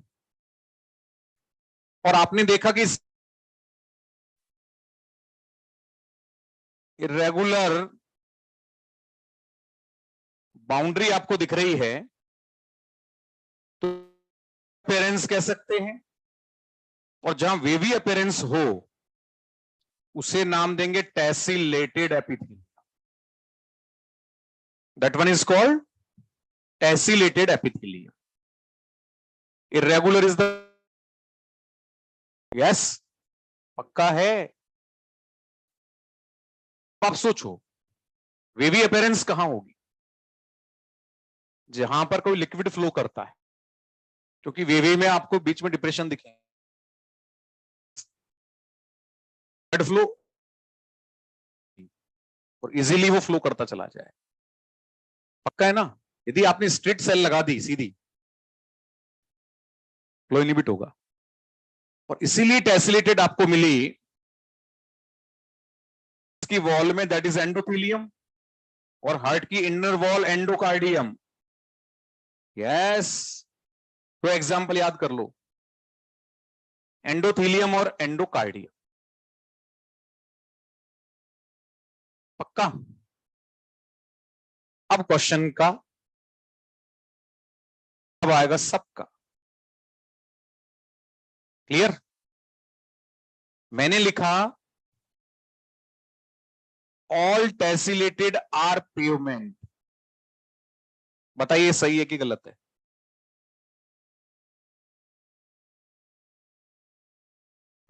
और आपने देखा कि इर्रेगुलर बाउंड्री आपको दिख रही है, तो अपीयरेंस कह सकते हैं, और जहां वेवी अपीयरेंस हो उसे नाम देंगे tessellated epithelium. That one is called tessellated epithelium. Irregular is the, yes, पक्का है। आप सोचो वेवी अपीयरेंस कहां होगी? जहां पर कोई लिक्विड फ्लो करता है, क्योंकि वेवी में आपको बीच में डिप्रेशन दिखेगा, ब्लड फ्लो और इजीली वो फ्लो करता चला जाए। पक्का है ना? यदि आपने स्ट्रेट सेल लगा दी सीधी, फ्लो इनहिबिट होगा, और इसीलिए टेसिलेटेड आपको मिली इसकी वॉल में, दैट इज एंडोथेलियम, और हार्ट की इनर वॉल एंडोकार्डियम। यस, तो एग्जांपल याद कर लो, एंडोथेलियम और एंडोकार्डियम। पक्का? अब क्वेश्चन का अब आएगा सबका। क्लियर? मैंने लिखा ऑल टेसिलेटेड आर पेवमेंट, बताइए सही है कि गलत है?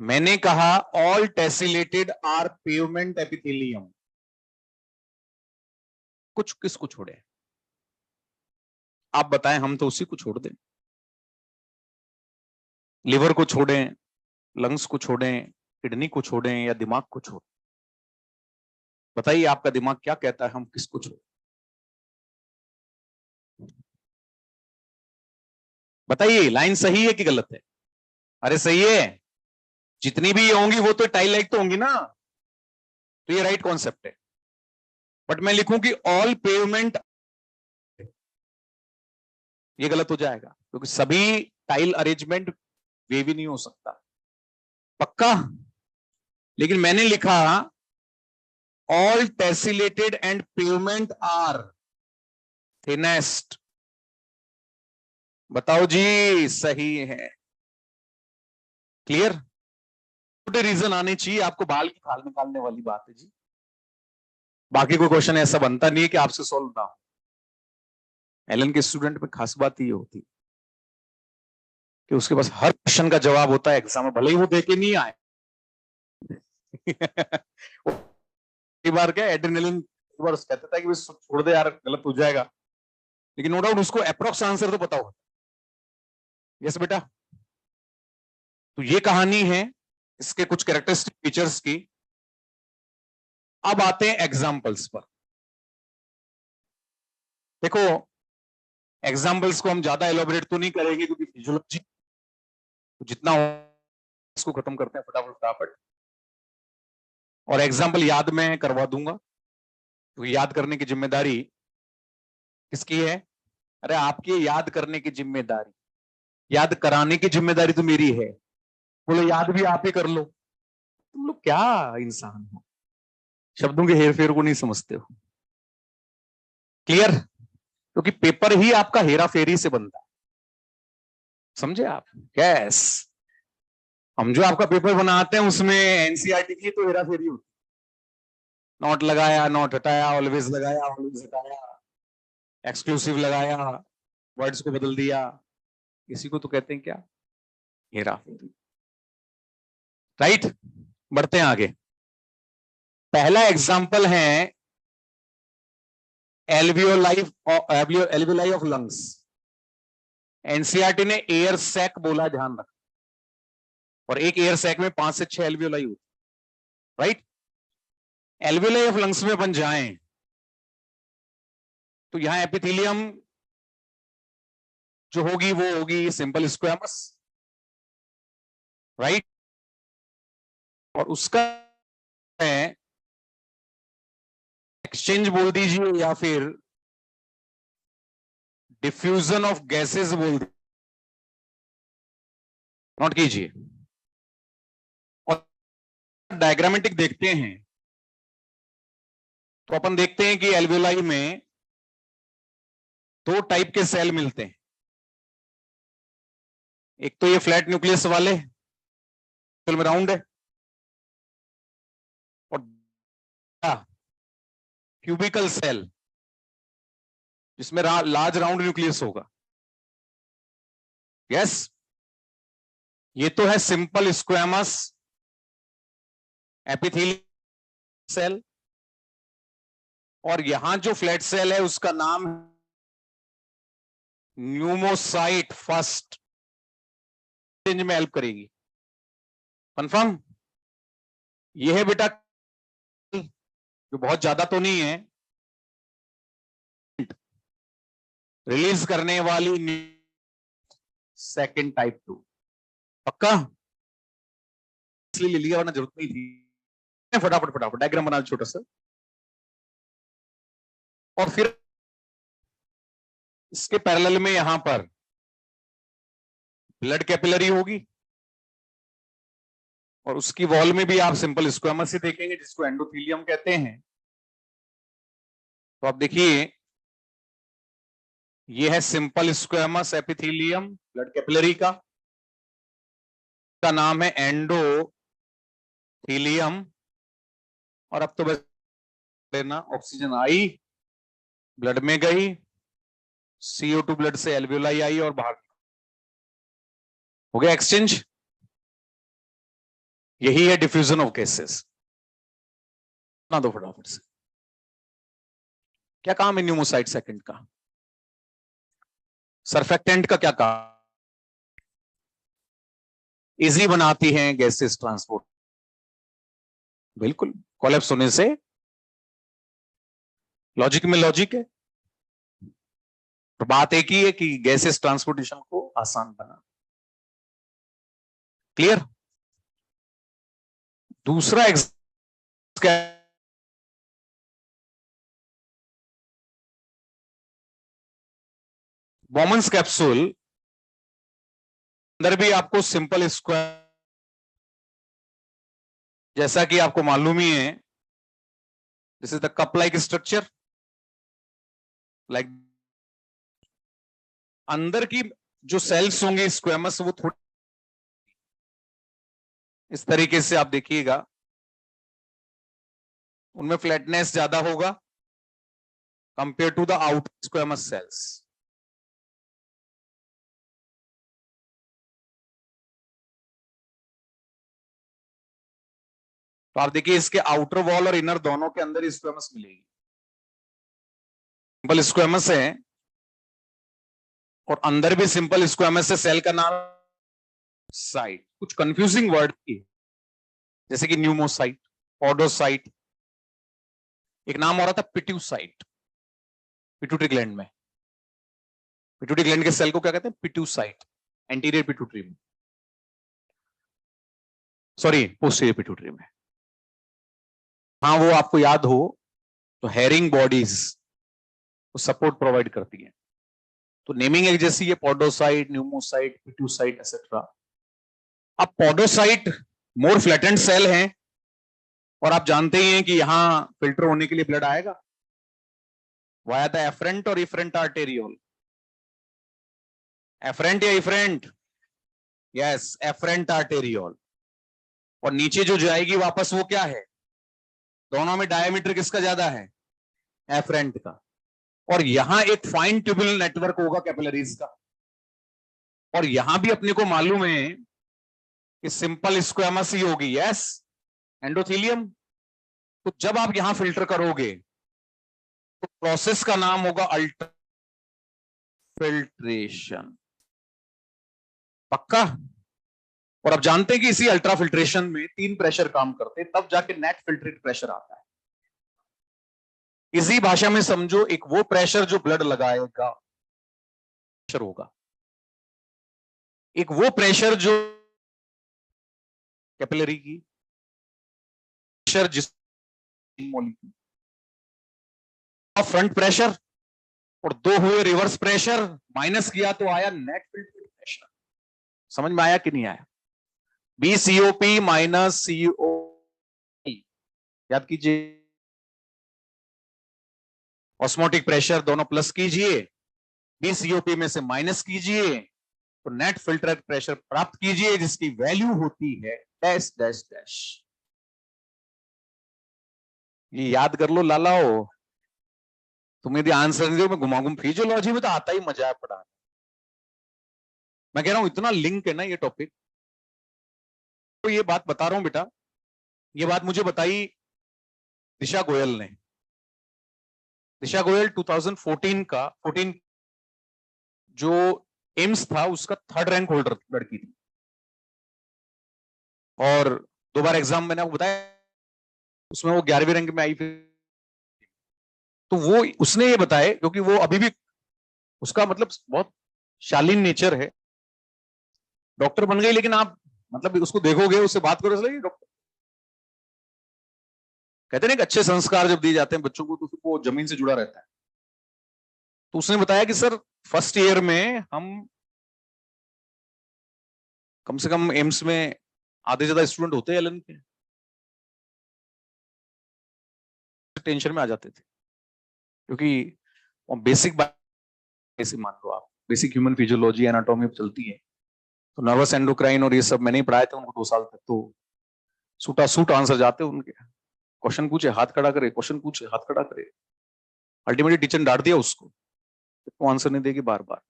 मैंने कहा ऑल टेसिलेटेड आर पेवमेंट एपिथेलियम। कुछ किसको छोड़े? आप बताएं, हम तो उसी को छोड़ दें। लिवर को छोड़ें, लंग्स को छोड़ें, किडनी को छोड़ें या दिमाग को छोड़ें? बताइए आपका दिमाग क्या कहता है, हम किसको छोड़ें? बताइए लाइन सही है कि गलत है? अरे सही है। जितनी भी ये होंगी वो तो टाई लाइक तो होंगी ना, तो ये राइट कॉन्सेप्ट है। बट मैं लिखूं कि ऑल पेवमेंट, ये गलत हो जाएगा क्योंकि सभी टाइल अरेंजमेंट वे भी नहीं हो सकता। पक्का? लेकिन मैंने लिखा all tessellated and pavement are thinnest. बताओ जी सही है? क्लियर? छोटे रीजन आने चाहिए, आपको बाल की खाल निकालने वाली बात है जी। बाकी कोई क्वेश्चन ऐसा बनता नहीं है कि आपसे सॉल्व ना हो। एलन के स्टूडेंट में खास बात ये होती कि उसके पास हर क्वेश्चन का जवाब होता है एग्जाम में, भले ही वो देके नहीं आए। कई बार क्या एड्रेनलिन बार कहता था कि छोड़ दे यार गलत हो जाएगा, लेकिन नो डाउट उसको अप्रोक्स आंसर तो पता होगा। यस बेटा। तो ये कहानी है इसके कुछ कैरेक्टरिस्टिक फीचर्स की। अब आते हैं एग्जाम्पल्स पर। देखो एग्जाम्पल्स को हम ज्यादा एलोबरेट तो नहीं करेंगे क्योंकि फिजियोलॉजी जितना हो इसको खत्म करते हैं फटाफट फटाफट। और एग्जाम्पल याद में करवा दूंगा क्योंकि याद करने की जिम्मेदारी किसकी है? अरे आपकी याद करने की जिम्मेदारी, याद कराने की जिम्मेदारी तो मेरी है। बोलो याद भी आप ही कर लो। तुम लोग क्या इंसान हो, शब्दों के हेर फेर को नहीं समझते हो। क्लियर? क्योंकि पेपर ही आपका हेरा फेरी से बनता है, समझे आप? यस। हम जो आपका पेपर बनाते हैं उसमें एनसीईआरटी की तो हेरा फेरी होती है। नॉट लगाया, नॉट हटाया, ऑलवेज लगाया, ऑलवेज हटाया, एक्सक्लूसिव लगाया, वर्ड्स को बदल दिया, इसी को तो कहते हैं क्या? हेरा फेरी। राइट? बढ़ते हैं आगे। पहला एग्जाम्पल है एल्वियोलाई ऑफ लंग्स। एनसीईआरटी ने एयर सैक बोला, ध्यान रख। और एक एयर सैक में 5 से 6 एल्वियोलाई होती, राइट? एल्वियोलाई ऑफ लंग्स में बन जाएं तो यहां एपिथेलियम जो होगी वो होगी सिंपल स्क्वेमस, राइट? और उसका एक्सचेंज बोल दीजिए या फिर डिफ्यूजन ऑफ गैसेस बोल दीजिए, नोट कीजिए। और डायग्रामेटिक देखते हैं तो अपन देखते हैं कि एल्वियोलाई में 2 टाइप के सेल मिलते हैं। एक तो ये फ्लैट न्यूक्लियस वाले में राउंड है, और क्यूबिकल सेल जिसमें लार्ज राउंड न्यूक्लियस होगा। यस, ये तो है सिंपल स्क्वेमस एपिथेलियल सेल, और यहां जो फ्लैट सेल है उसका नाम न्यूमोसाइट। फर्स्ट चेंज में हेल्प करेगी। कंफर्म? ये है बेटा जो बहुत ज्यादा तो नहीं है, रिलीज करने वाली सेकंड टाइप 2। पक्का? इसलिए ले लिया वरना जरूरत नहीं थी। फटाफट फटाफट डायग्राम बना छोटा सा। और फिर इसके पैरेलल में यहां पर ब्लड कैपिलरी होगी, और उसकी वॉल में भी आप सिंपल स्क्वेमस ही देखेंगे जिसको एंडोथेलियम कहते हैं। तो आप देखिए ये है simple squamous epithelium blood capillary का नाम है एंडोथेलियम। और अब तो बस लेना, ऑक्सीजन आई, ब्लड में गई, CO2 ब्लड से एल्वियोलाई आई और बाहर हो गया एक्सचेंज। यही है डिफ्यूजन ऑफ गैसेस। ना दो फटाफट से। क्या काम है न्यूमोसाइट सेकंड का? सरफेक्टेंट का क्या काम? इजी बनाती हैं गैसेस ट्रांसपोर्ट। बिल्कुल, कोलैप्स होने से लॉजिक में लॉजिक है। तो बात एक ही है कि गैसेस ट्रांसपोर्टेशन को आसान बना। क्लियर? दूसरा बॉमन्स कैप्सूल अंदर भी आपको सिंपल स्क्वायर, जैसा कि आपको मालूम ही है, this is the cup like structure. Like अंदर की जो सेल्स होंगे स्क्वेमस, वो थोड़ी इस तरीके से आप देखिएगा, उनमें फ्लैटनेस ज्यादा होगा compare to the out squamous cells. तो आप देखिए इसके आउटर वॉल और इनर दोनों के अंदर स्क्वेमस मिलेगी। सिंपल स्क्वेमस है और अंदर भी सिंपल स्क्वेमस है। सेल का नाम साइट, कुछ कंफ्यूजिंग वर्ड की, जैसे कि न्यूमोसाइट, पॉडोसाइट, एक नाम हो रहा था पिट्यूसाइट, पिट्यूटरी ग्लैंड में। पिट्यूटरी ग्लैंड के सेल को क्या कहते हैं? पिट्यूसाइट, एंटीरियर पिट्यूटरी में, सॉरी पोस्टीरियर पिट्यूटरी में। हाँ, वो आपको याद हो तो हेरिंग बॉडीज वो सपोर्ट प्रोवाइड करती है। तो नेमिंग एक जैसी है, पॉडोसाइट, न्यूमोसाइट, पिट्यूसाइट एक्सेट्रा। अब पॉडोसाइट मोर फ्लैटेंड सेल है और आप जानते ही हैं कि यहां फिल्टर होने के लिए ब्लड आएगा वाया द एफरेंट और इफरेंट आर्टेरियोल। एफरेंट या इफरेंट? Yes, afferent arteriole. और नीचे जो जाएगी वापस वो क्या है? दोनों में डायमीटर किसका ज्यादा है? एफरेंट का। और यहां एक फाइन ट्यूबुलर नेटवर्क होगा कैपिलरीज का। और यहां भी अपने को मालूम है कि सिंपल स्क्वेमस ही होगी। Yes, endothelium. तो जब आप यहां फिल्टर करोगे तो प्रोसेस का नाम होगा अल्ट्रा फिल्ट्रेशन। पक्का? और अब जानते हैं कि इसी अल्ट्रा फिल्ट्रेशन में 3 प्रेशर काम करते हैं, तब जाके नेट फिल्ट्रेट प्रेशर आता है। इसी भाषा में समझो, एक वो प्रेशर जो ब्लड लगाएगा प्रेशर होगा, एक वो प्रेशर जो कैपिलरी की प्रेशर, जिस मॉलिक्यूल फ्रंट प्रेशर और 2 हुए रिवर्स प्रेशर, माइनस किया तो आया नेट फिल्ट्रेट प्रेशर। समझ में आया कि नहीं आया? BCOP माइनस CO, याद कीजिए। ऑस्मोटिक प्रेशर दोनों प्लस कीजिए, BCOP में से माइनस कीजिए, तो नेट फिल्टर प्रेशर प्राप्त कीजिए, जिसकी वैल्यू होती है डैश डैश डैश। ये याद कर लो लालाओ। तुम यदि आंसर नहीं दो, मैं घुमा घुम, फिजियोलॉजी में तो आता ही मजा है पढ़ाने। मैं कह रहा हूं इतना लिंक है ना ये टॉपिक। तो ये बात बता रहा हूं बेटा, ये बात मुझे बताई दिशा गोयल ने। दिशा गोयल 2014 का 14 जो एम्स था उसका 3rd रैंक होल्डर लड़की थी, और 2 बार एग्जाम मैंने आपको बताया, उसमें वो 11वीं रैंक में आई। फिर तो वो उसने ये बताया, क्योंकि वो अभी भी उसका मतलब बहुत शालीन नेचर है, डॉक्टर बन गई, लेकिन आप मतलब उसको देखोगे, उससे बात करो, इसलिए डॉक्टर कहते हैं कि अच्छे संस्कार जब दिए जाते हैं बच्चों को तो वो जमीन से जुड़ा रहता है। तो उसने बताया कि सर फर्स्ट ईयर में हम कम से कम एम्स में आधे ज्यादा स्टूडेंट होते हैं एलन के, टेंशन में आ जाते थे, क्योंकि बेसिक ऐसे मान लो आप, बेसिक ह्यूमन फिजियोलॉजी एनाटॉमी चलती है, तो नर्वस एंडोक्राइन और ये सब मैंने ही पढ़ाए थे उनको 2 साल तक। तो सूटा सूट आंसर जाते उनके, क्वेश्चन पूछे हाथ खड़ा करे, क्वेश्चन पूछे हाथ खड़ा करे, अल्टीमेटली टीचर ने डांट दिया उसको। वो आंसर नहीं देगी बार बार।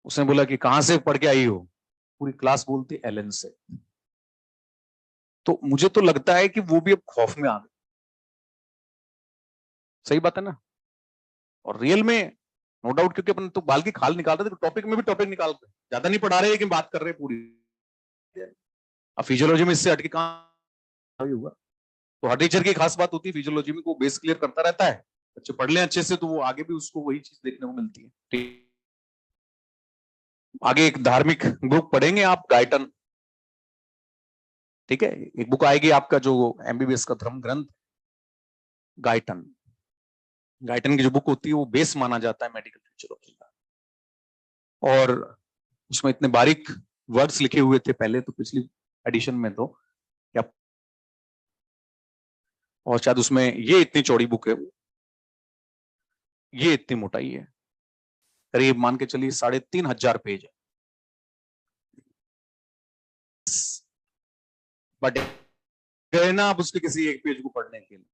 उसने बोला कि कहां से पढ़ के आई हो, पूरी क्लास बोलती एलन से। तो मुझे तो लगता है कि वो भी अब खौफ में आ गए। सही बात है ना। और रियल में नो डाउट, क्योंकि अपन तो बाल की खाल निकाल रहे थे, टॉपिक में भी टॉपिक निकाल रहे, ज्यादा नहीं पढ़ा रहे लेकिन बात कर रहे पूरी। अब फिजियोलॉजी में इससे हटके कहां हुआ। तो हर टीचर की खास बात होती है फिजियोलॉजी में, को बेस क्लियर करता रहता है, बच्चे पढ़ लें अच्छे से तो वो आगे भी उसको वही चीज देखने को मिलती है। ठीक, आगे एक धार्मिक बुक पढ़ेंगे आप, गायटन। ठीक है, एक बुक आएगी आपका जो एमबीबीएस का धर्म ग्रंथ, गायटन। गायटन की जो बुक होती है वो बेस माना जाता है मेडिकल फिजियोलॉजी का। और उसमें इतने बारीक वर्ड्स लिखे हुए थे पहले तो, पिछली एडिशन में तो क्या, और शायद उसमें ये इतनी चौड़ी बुक है, ये इतनी मोटाई है, करीब मान के चलिए 3,500 पेज है। बट गए ना आप उसके किसी एक पेज को पढ़ने के लिए,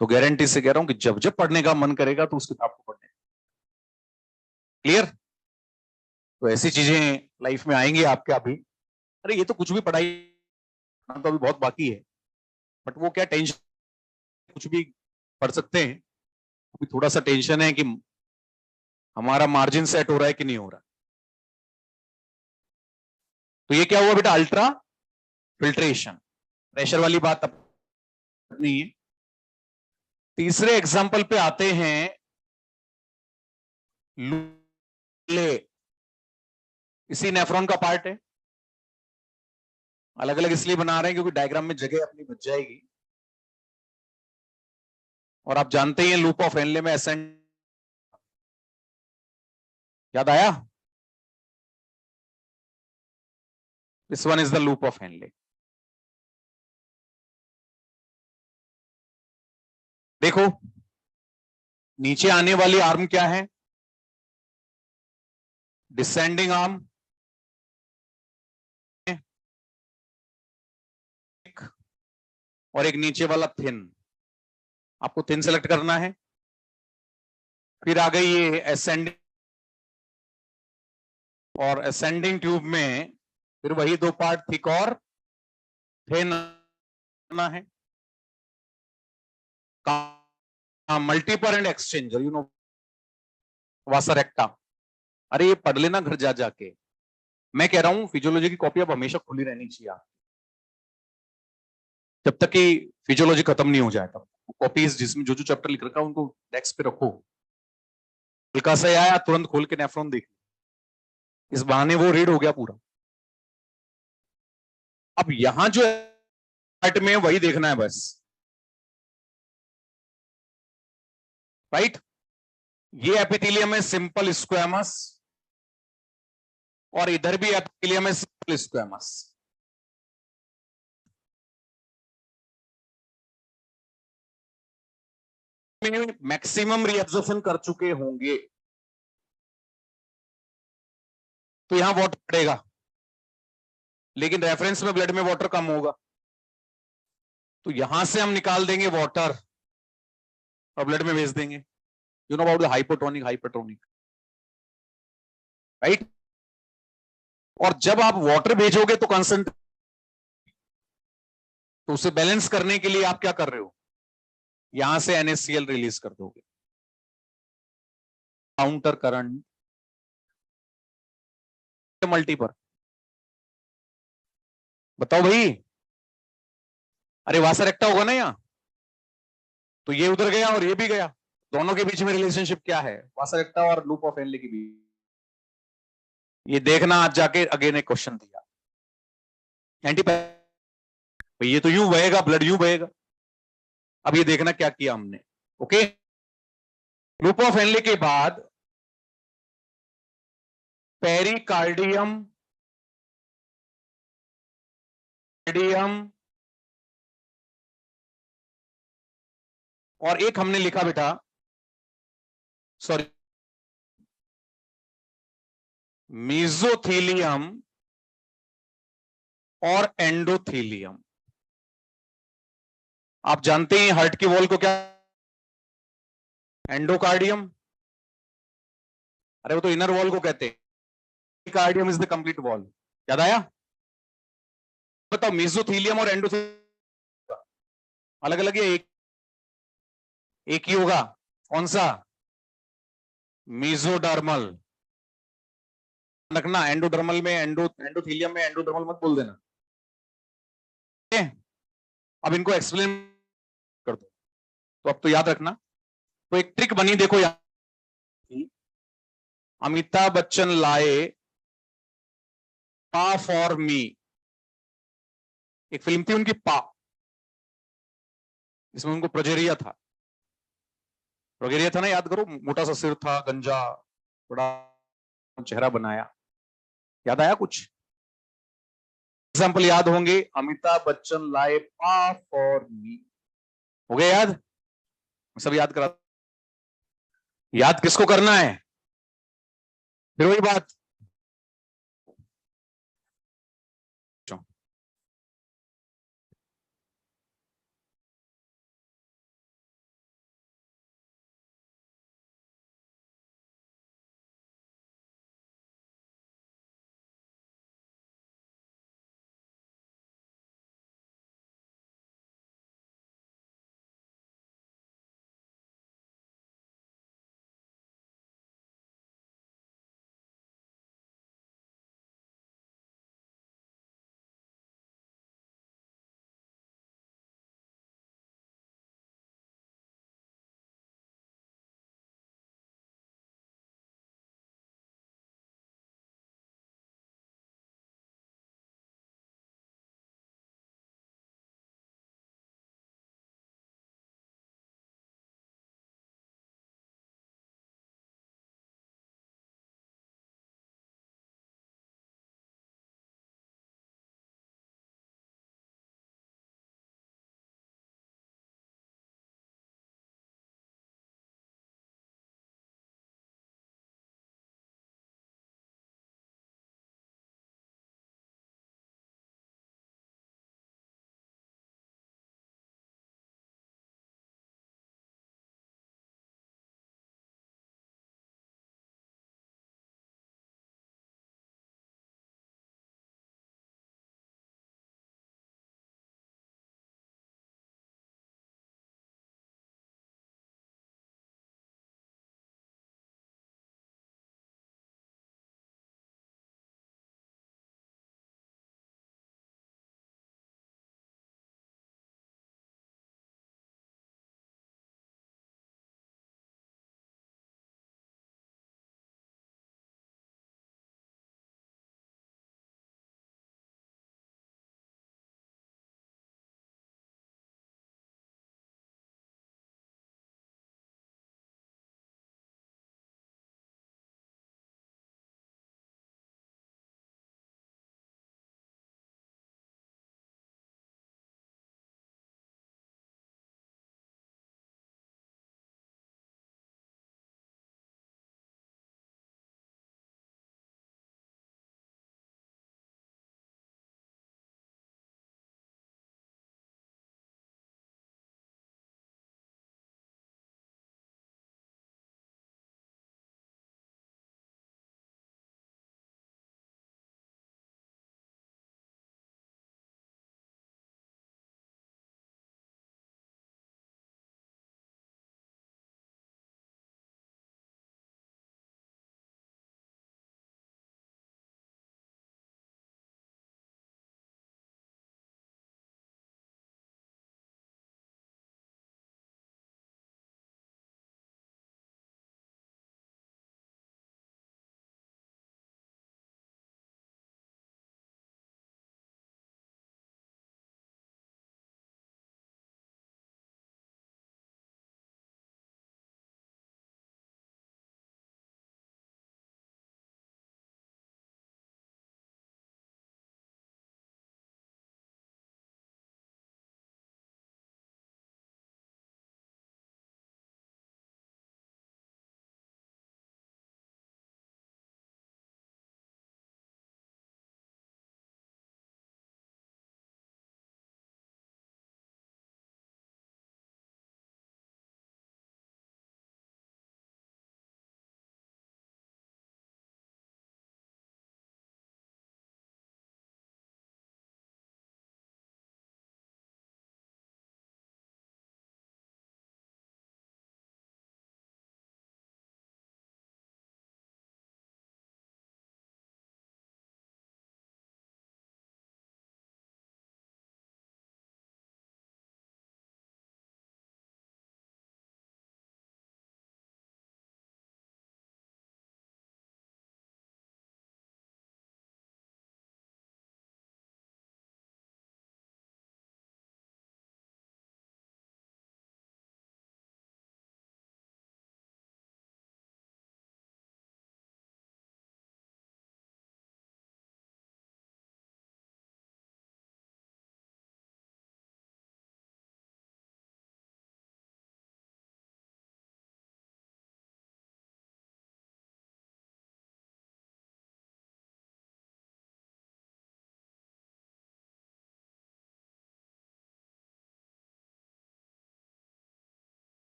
तो गारंटी से कह रहा हूं कि जब जब पढ़ने का मन करेगा तो उस किताब को पढ़ने। क्लियर। तो ऐसी चीजें लाइफ में आएंगी आपके अभी। अरे ये तो कुछ भी पढ़ाई तो अभी बहुत बाकी है, बट वो क्या टेंशन, कुछ भी पढ़ सकते हैं। अभी थोड़ा सा टेंशन है कि हमारा मार्जिन सेट हो रहा है कि नहीं हो रहा। तो ये क्या हुआ बेटा, अल्ट्रा फिल्ट्रेशन, प्रेशर वाली बात अब नहीं है। तीसरे एग्जाम्पल पे आते हैं, लूले, इसी नेफ्रॉन का पार्ट है। अलग अलग इसलिए बना रहे हैं क्योंकि डायग्राम में जगह अपनी बच जाएगी। और आप जानते ही हैं लूप ऑफ हेनले में एसेंड, याद आया, this one is the loop of Henle. देखो नीचे आने वाली आर्म क्या है, डिसेंडिंग आर्म, और एक नीचे वाला थिन। आपको थिन सेलेक्ट करना है। फिर आ गई ये असेंडिंग, और असेंडिंग ट्यूब में फिर वही दो पार्ट, थिक और थिन है। Multiple and exchanger, you know, वासरेक्टा। अरे ये पढ़ लेना घर जा जाके। मैं कह रहा हूं फिजियोलॉजी की कॉपी अब हमेशा खुली रहनी चाहिए, जब तक कि फिजियोलॉजी खत्म नहीं हो जाए तब कॉपीज जिसमें जो जो चैप्टर लिख रखा है उनको डेस्क पे रखो। हल्का सा आया तुरंत खोल के नेफ्रॉन देख, इस बहाने वो रीड हो गया पूरा। अब यहां जो पार्ट में वही देखना है बस, राइट। ये एपिथेलियम है सिंपल स्क्वेमस, और इधर भी एपिथेलियम है सिंपल स्क्वेमस। मैक्सिमम रिएब्जॉर्प्शन कर चुके होंगे, तो यहां वाटर पड़ेगा, लेकिन रेफरेंस में ब्लड में वाटर कम होगा, तो यहां से हम निकाल देंगे वाटर और ब्लड में भेज देंगे। You know about the hypotonic hypertonic, right. और जब आप वाटर भेजोगे तो कंसंट्रेशन, तो उसे बैलेंस करने के लिए आप क्या कर रहे हो, यहां से NaCl रिलीज कर दोगे, काउंटर करंट मल्टी पर। बताओ भाई, अरे वासरेक्टा होगा ना यहाँ, तो ये उधर गया और ये भी गया, दोनों के बीच में रिलेशनशिप क्या है, वासरेक्टा और लूप ऑफ हेनले के बीच। ये देखना आज जाके अगेन एक क्वेश्चन दिया, एंटी, ये तो यूं बहेगा, ब्लड यूं बहेगा। अब ये देखना क्या किया हमने, ओके। लूप ऑफ हेनले के बाद पेरिकार्डियम, कार्डियम, और एक हमने लिखा बेटा, सॉरी, मीजोथीलियम और एंडोथीलियम। आप जानते हैं हार्ट की वॉल को क्या एंडोकार्डियम, अरे वो तो इनर वॉल को कहते हैं, cardium is the complete wall. याद आया? बताओ मेसोथीलियम और एंडोथीलियम अलग अलग है, एक ही होगा? कौन सा? मेसोडर्मल। रखना, एंडोडर्मल में एंडोथीलियम में एंडोडर्मल मत बोल देना। अब इनको एक्सप्लेन कर दो, तो अब तो याद रखना। तो एक ट्रिक बनी, देखो यार, अमिताभ बच्चन लाए पा फॉर मी, एक फिल्म थी उनकी पा, इसमें उनको प्रोजेरिया था। प्रोजेरिया था ना, याद करो, मोटा सा सिर था, गंजा, बड़ा चेहरा बनाया। याद आया कुछ एग्जाम्पल? याद होंगे, अमिताभ बच्चन लाए पा फॉर मी, हो गया याद? सब याद करा। याद किसको करना है? फिर वही बात,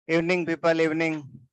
Evening, people, evening.